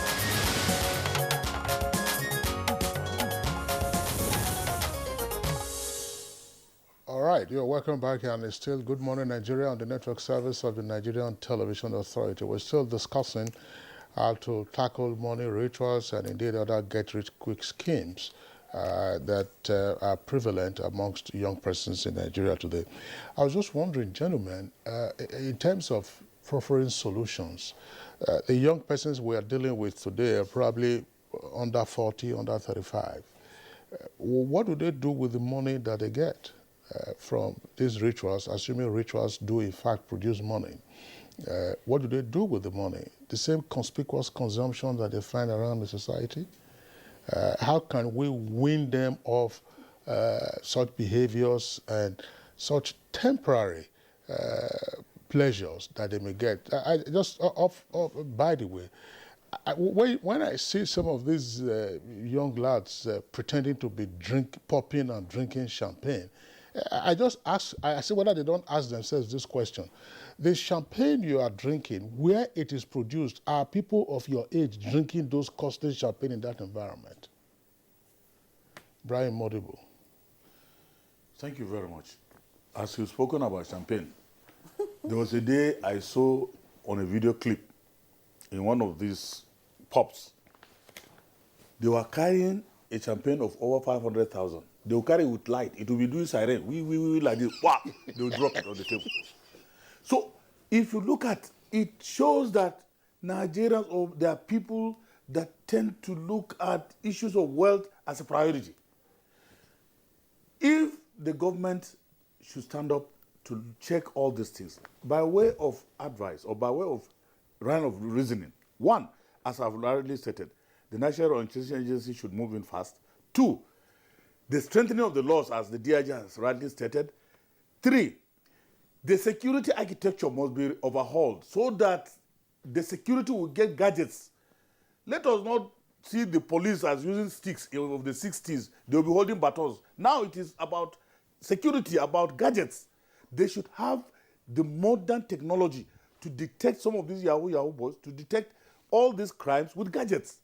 All right, you're welcome back, and it's still Good Morning Nigeria on the network service of the Nigerian Television Authority. We're still discussing how to tackle money rituals and indeed other get-rich-quick schemes that are prevalent amongst young persons in Nigeria today. I was just wondering, gentlemen, in terms of proffering solutions, the young persons we are dealing with today are probably under 40, under 35. What do they do with the money that they get from these rituals, assuming rituals do in fact produce money? What do they do with the money? The same conspicuous consumption that they find around the society? How can we wean them off such behaviors and such temporary pleasures that they may get? By the way, when I see some of these young lads pretending to be popping and drinking champagne, I just ask, I see whether they don't ask themselves this question. The champagne you are drinking, where it is produced, are people of your age drinking those costly champagne in that environment? Brian Modibo. Thank you very much. As you've spoken about champagne, there was a day I saw on a video clip in one of these pubs, they were carrying a champagne of over 500,000. They will carry it with light. It will be doing siren. We like this. Wow! They will drop it on the table. So, if you look at it, shows that Nigerians, or there are people that tend to look at issues of wealth as a priority. If the government should stand up to check all these things, by way of advice or by way of line of reasoning, one, as I've already stated, the National Anti-Corruption Agency should move in fast. Two, the strengthening of the laws, as the DIG has rightly stated. Three, The security architecture must be overhauled so that the security will get gadgets. Let us not see the police as using sticks of the 60s. They'll be holding batons. Now it is about security, about gadgets. They should have the modern technology to detect some of these Yahoo boys, to detect all these crimes with gadgets.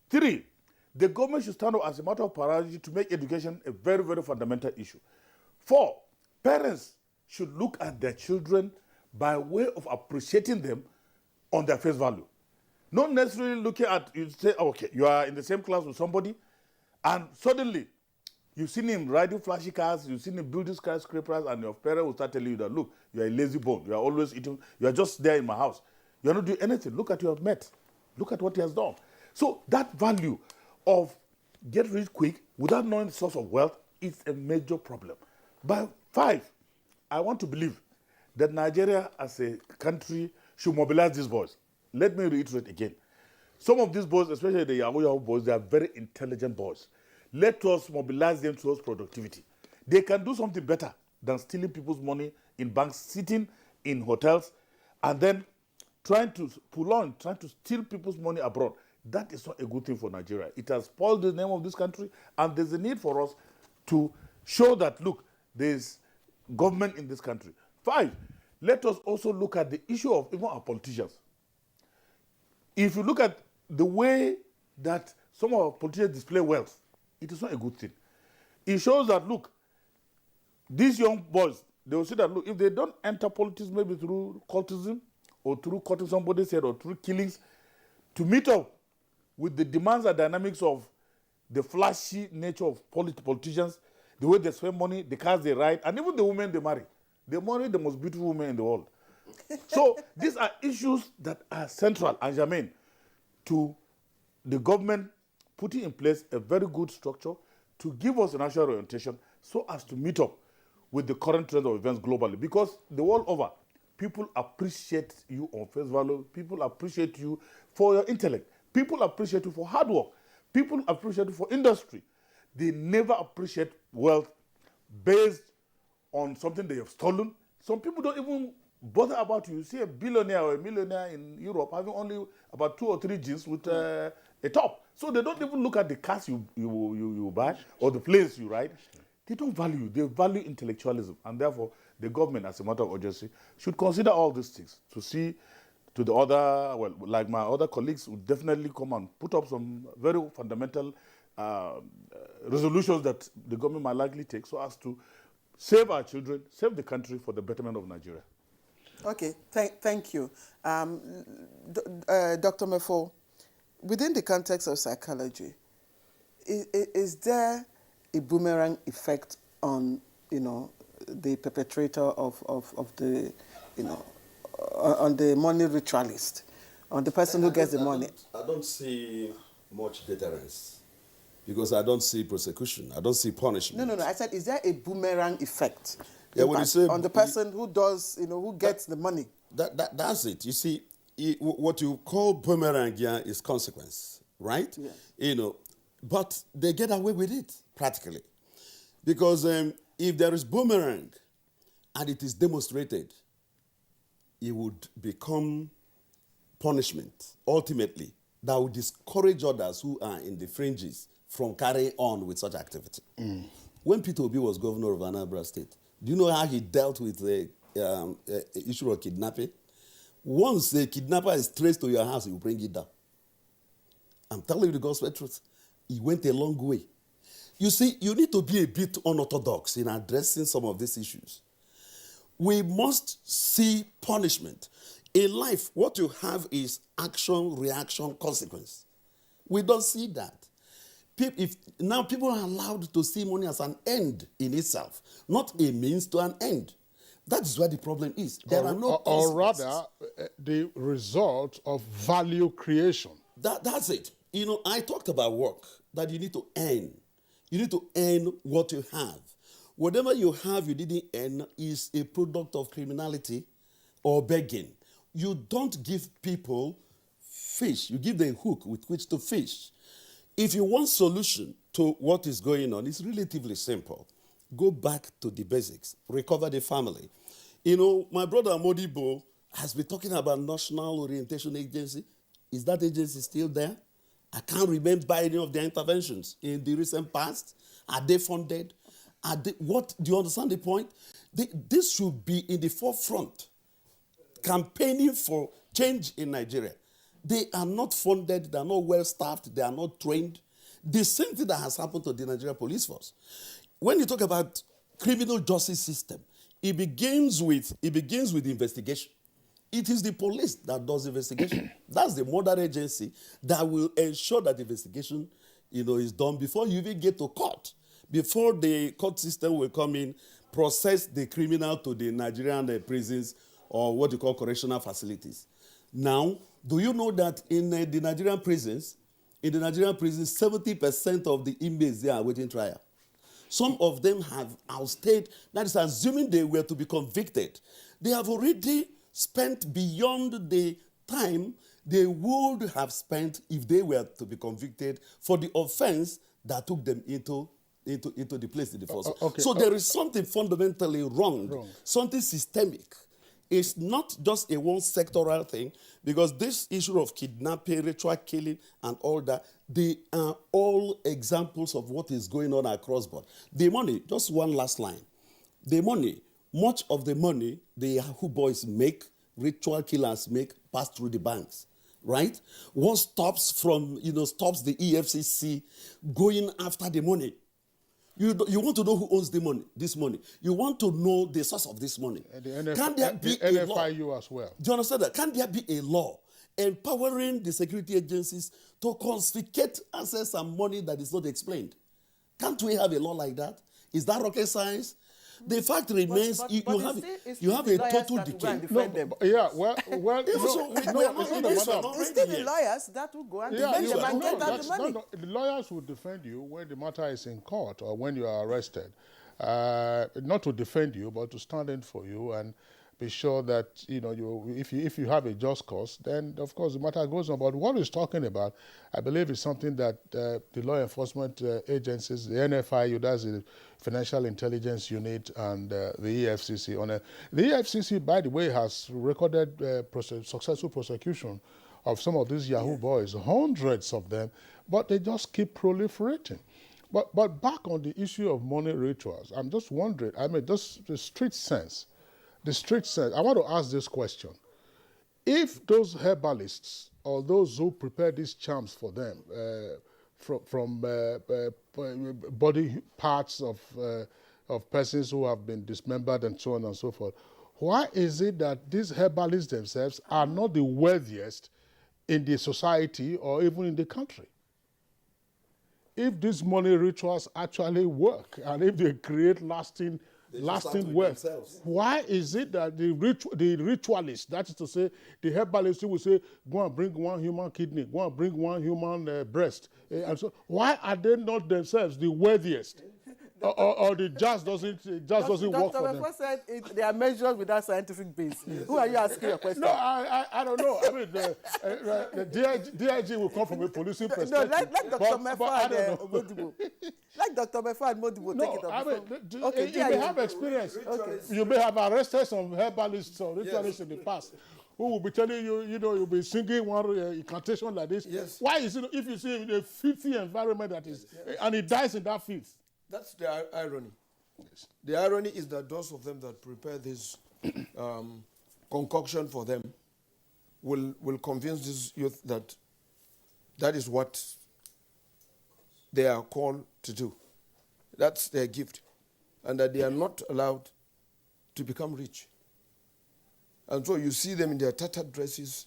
3, the government should stand up as a matter of priority to make education a very, very fundamental issue. 4, parents should look at their children by way of appreciating them on their face value. Not necessarily looking at, you say, okay, you are in the same class with somebody, and suddenly you've seen him riding flashy cars, you've seen him building skyscrapers, and your parent will start telling you that, look, you are a lazy bone, you are always eating, you are just there in my house. You are not doing anything. Look at your mate. Look at what he has done. So that value of get rich quick without knowing the source of wealth is a major problem. By 5, I want to believe that Nigeria as a country should mobilize these boys. Let me reiterate again. Some of these boys, especially the Yahoo boys, they are very intelligent boys. Let us mobilize them towards productivity. They can do something better than stealing people's money in banks, sitting in hotels, and then trying to trying to steal people's money abroad. That is not a good thing for Nigeria. It has spoiled the name of this country, and there's a need for us to show that, look, there's government in this country. 5, let us also look at the issue of even our politicians. If you look at the way that some of our politicians display wealth, it is not a good thing. It shows that, look, these young boys, they will see that, look, if they don't enter politics maybe through cultism or through cutting somebody's head or through killings, to meet up with the demands and dynamics of the flashy nature of politicians, the way they spend money, the cars they ride, and even the women they marry. They marry the most beautiful women in the world. So these are issues that are central and germane to the government putting in place a very good structure to give us a national orientation so as to meet up with the current trend of events globally. Because the world over, people appreciate you on face value. People appreciate you for your intellect. People appreciate you for hard work. People appreciate you for industry. They never appreciate wealth based on something they have stolen. Some people don't even bother about you. You see a billionaire or a millionaire in Europe having only about 2 or 3 jeans with a top. So they don't even look at the cars you buy or the planes you ride. They don't value you. They value intellectualism. And therefore, the government, as a matter of urgency, should consider all these things to see to the other, well, like my other colleagues would definitely come and put up some very fundamental resolutions that the government might likely take so as to save our children, save the country for the betterment of Nigeria. Okay, thank you. Dr. Mefo, within the context of psychology, is there a boomerang effect on, the perpetrator of the, on the money ritualist, on the person who gets the money? I don't see much deterrence because I don't see prosecution. I don't see punishment. No. I said, is there a boomerang effect when you say, on the person who does, who gets the money? That's it. You see, what you call boomerang here is consequence, right? Yeah. But they get away with it practically, because if there is boomerang and it is demonstrated, it would become punishment ultimately that would discourage others who are in the fringes from carrying on with such activity. When Peter Obi was governor of Anambra State, do you know how he dealt with the issue of kidnapping? Once a kidnapper is traced to your house, he will bring it down. I'm telling you the gospel truth. He went a long way. You see, you need to be a bit unorthodox in addressing some of these issues. We must see punishment. In life, what you have is action, reaction, consequence. We don't see that. Now people are allowed to see money as an end in itself, not a means to an end. That is where the problem is. There are no consequences. Or rather, the result of value creation. That's it. I talked about work, that you need to earn. You need to earn what you have. Whatever you have you didn't earn is a product of criminality or begging. You don't give people fish. You give them a hook with which to fish. If you want solution to what is going on, it's relatively simple. Go back to the basics. Recover the family. You know, my brother Modibo has been talking about National Orientation Agency. Is that agency still there? I can't remember any of their interventions in the recent past. Are they funded? What do you understand the point? This should be in the forefront, campaigning for change in Nigeria. They are not funded, they are not well staffed, they are not trained. The same thing that has happened to the Nigerian police force. When you talk about criminal justice system, it begins with investigation. It is the police that does investigation. That's the murder agency that will ensure that the investigation, is done before you even get to court. Before the court system will come in, process the criminal to the Nigerian prisons or what you call correctional facilities. Now, do you know that in the Nigerian prisons, 70% of the inmates there are waiting trial. Some of them have outstayed, that is assuming they were to be convicted. They have already spent beyond the time they would have spent if they were to be convicted for the offense that took them into the place in the first. Okay. So there is something fundamentally wrong, something systemic. It's not just a one-sectoral thing, because this issue of kidnapping, ritual killing, and all that, they are all examples of what is going on across board. The money, just one last line. The money, much of the money the Yahoo boys make, ritual killers make, pass through the banks, right? What stops the EFCC going after the money? You want to know who owns this money. You want to know the source of this money. Can there be a law? NFIU as well. Do you understand that? Can there be a law empowering the security agencies to confiscate assets and money that is not explained? Can't we have a law like that? Is that rocket science? The fact remains, you have a total decay. It's still the lawyers that will go and defend them and get out the money. The lawyers will defend you when the matter is in court or when you are arrested. Not to defend you, but to stand in for you and be sure that if you have a just cause, then of course the matter goes on. But what he's talking about, I believe, is something that the law enforcement agencies, the NFIU, that's the Financial Intelligence Unit, and the EFCC. The EFCC, by the way, has recorded successful prosecution of some of these Yahoo boys, hundreds of them, but they just keep proliferating. But back on the issue of money rituals, I'm just wondering, just the street sense. I want to ask this question. If those herbalists or those who prepare these charms for them from body parts of persons who have been dismembered and so on and so forth, why is it that these herbalists themselves are not the wealthiest in the society or even in the country? If these money rituals actually work and if they create lasting wealth, why is it that the ritualists, that is to say, the herbalists will say, go and bring one human kidney, go and bring one human breast, and so why are they not themselves the wealthiest? Or the just doesn't work for them? Dr. said they are measured without scientific base. Who are you asking your question? No, I don't know. I mean, the DIG will come from a policing perspective. No, let Dr. Mefa and Modibo. Let Dr. Mefa and Modibo take it up. You may have experience. Okay. You may have arrested some herbalists or ritualists in the past who will be telling you, you'll be singing one incantation like this. Yes. Why is it if you see in a filthy environment that is, and he dies in that filth? That's the irony. Yes. The irony is that those of them that prepare this concoction for them will convince this youth that is what they are called to do. That's their gift. And that they are not allowed to become rich. And so you see them in their tattered dresses,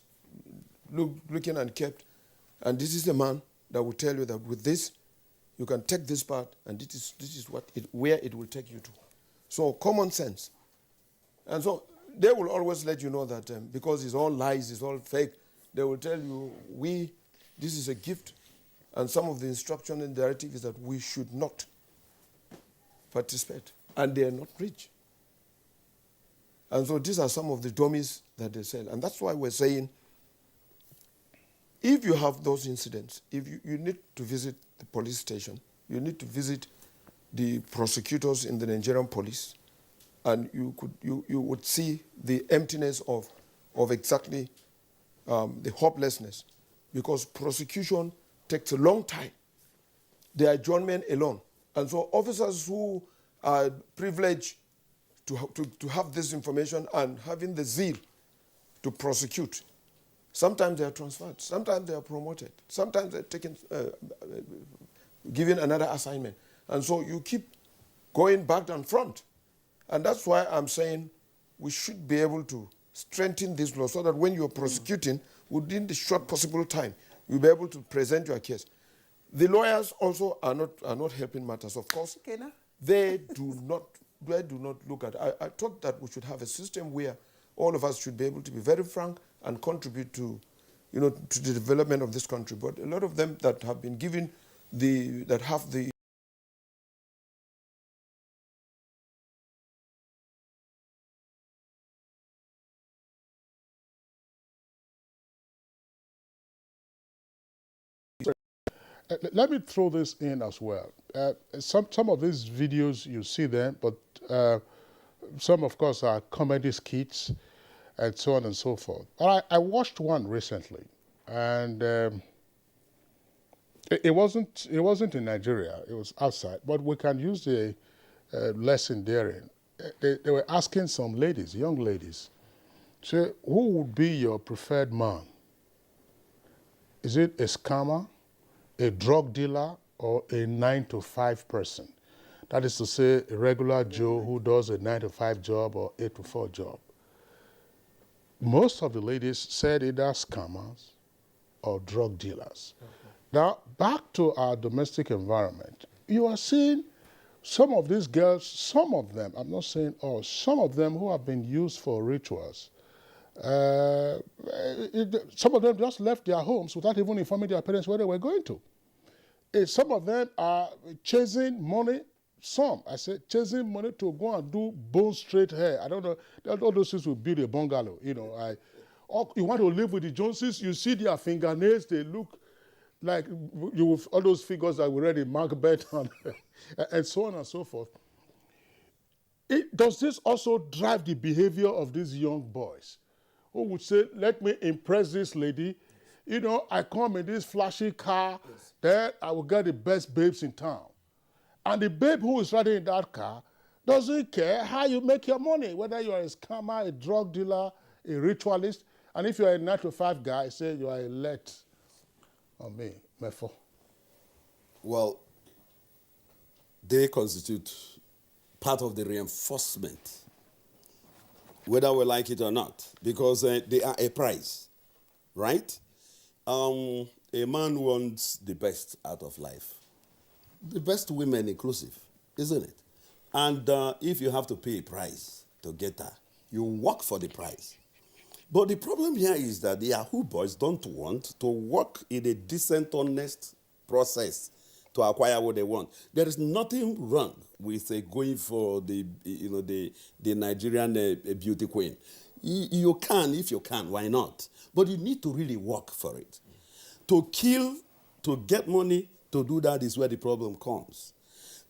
looking unkept. And this is the man that will tell you that with this, you can take this part, and this is where it will take you to. So common sense. And so they will always let you know that because it's all lies, it's all fake, they will tell you, this is a gift, and some of the instruction and directive is that we should not participate, and they are not rich. And so these are some of the dummies that they sell. And that's why we're saying, if you have those incidents, if you need to visit the police station, you need to visit the prosecutors in the Nigerian police and you would see the emptiness of exactly the hopelessness, because prosecution takes a long time. The adjournment alone. And so officers who are privileged to have this information and having the zeal to prosecute, sometimes they are transferred, sometimes they are promoted, sometimes they're taken, given another assignment. And so you keep going back and front. And that's why I'm saying we should be able to strengthen this law so that when you're prosecuting, within the short possible time, you'll be able to present your case. The lawyers also are not helping matters. Of course, they do not look at. I thought that we should have a system where all of us should be able to be very frank and contribute to, to the development of this country. But a lot of them that have been given that have the Let me throw this in as well. Some of these videos, you see them, but some, of course, are comedy skits and so on and so forth. I watched one recently, and it wasn't in Nigeria. It was outside, but we can use the lesson therein. They were asking some ladies, young ladies, say, who would be your preferred man? Is it a scammer, a drug dealer, or a 9-to-5 person? That is to say, a regular Joe who does a 9-to-5 job or 8-to-4 job. Most of the ladies said either scammers or drug dealers. Now, back to our domestic environment, you are seeing some of these girls, some of them, I'm not saying all, some of them who have been used for rituals. Some of them just left their homes without even informing their parents where they were going to. Some of them are chasing money. Some, I said, chasing money to go and do bone straight hair. I don't know, all those things will build a bungalow. You want to live with the Joneses, you see their fingernails, they look like all those figures that we read in Macbeth and so on and so forth. Does this also drive the behavior of these young boys who would say, let me impress this lady? I come in this flashy car, then I will get the best babes in town. And the babe who is riding in that car doesn't care how you make your money, whether you are a scammer, a drug dealer, a ritualist. And if you're a 9-to-5 guy, say you are a let on me, Mefo. Well, they constitute part of the reinforcement, whether we like it or not, because they are a prize, right? A man wants the best out of life. The best women inclusive, isn't it? And if you have to pay a price to get her, you work for the price. But the problem here is that the Yahoo boys don't want to work in a decent, honest process to acquire what they want. There is nothing wrong with going for the Nigerian beauty queen. You can, if you can, why not? But you need to really work for it. To kill, to get money, to do that is where the problem comes.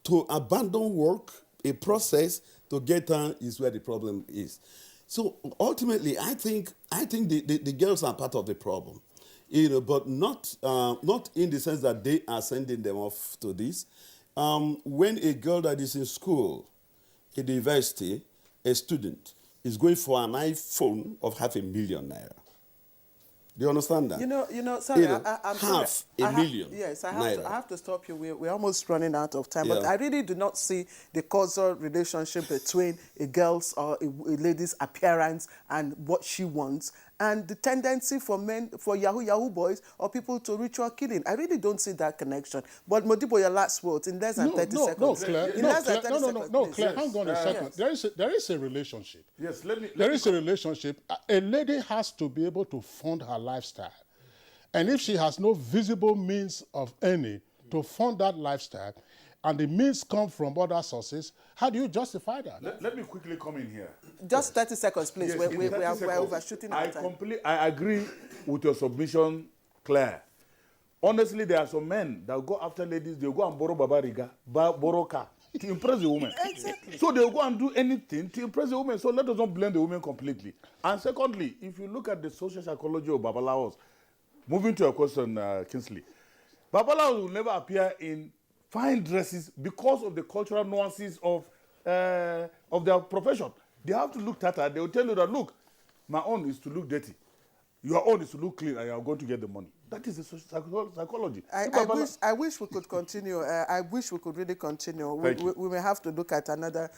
To abandon work, a process, to get on is where the problem is. So ultimately, I think the girls are part of the problem, but not in the sense that they are sending them off to this. When a girl that is in school, in the university, a student, is going for an iPhone of $500,000 naira. Do you understand that? Sorry, I'm half a million. Yes, I naira. have to stop you. We're almost running out of time. Yeah. But I really do not see the causal relationship between a girl's or a lady's appearance and what she wants, and the tendency for men, for Yahoo boys or people to ritual killing. I really don't see that connection. But Modibo, your last words in less than 30 seconds. No, Claire, Claire, hang on a second. Yes. There is a relationship. Yes, There is a relationship. A lady has to be able to fund her lifestyle. And if she has no visible means of earning to fund that lifestyle, and the means come from other sources, how do you justify that? Let me quickly come in here. Just 30 seconds, please. Yes, We're overshooting our time. I agree with your submission, Claire. Honestly, there are some men that go after ladies, they go and borrow babariga, borrow car. to impress the woman. Exactly. So they'll go and do anything to impress the woman. So let us not blame the women completely. And secondly, if you look at the social psychology of Babalawos, moving to your question, Kingsley, Babalawos will never appear in fine dresses because of the cultural nuances of their profession. They have to look tattered. They will tell you that, look, my own is to look dirty. Your own is to look clean, and you are going to get the money. That is the psychology. I wish we could continue. I wish we could really continue. We may have to look at another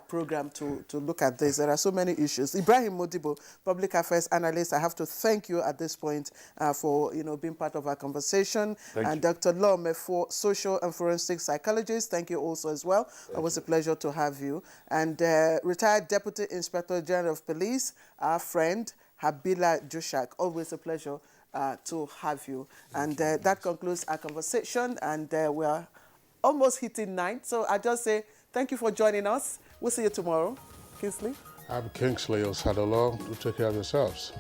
program to look at this. There are so many issues. Ibrahim Modibo, public affairs analyst, I have to thank you at this point for being part of our conversation. And Dr. Lome, for social and forensic psychologist, thank you also as well. It was a pleasure to have you. And retired Deputy Inspector General of Police, our friend, Habila Joshak, always a pleasure to have you. And that concludes our conversation, and we're almost hitting 9. So I just say thank you for joining us. We'll see you tomorrow. Kingsley? I'm Kingsley Osadolo. Take care of yourselves.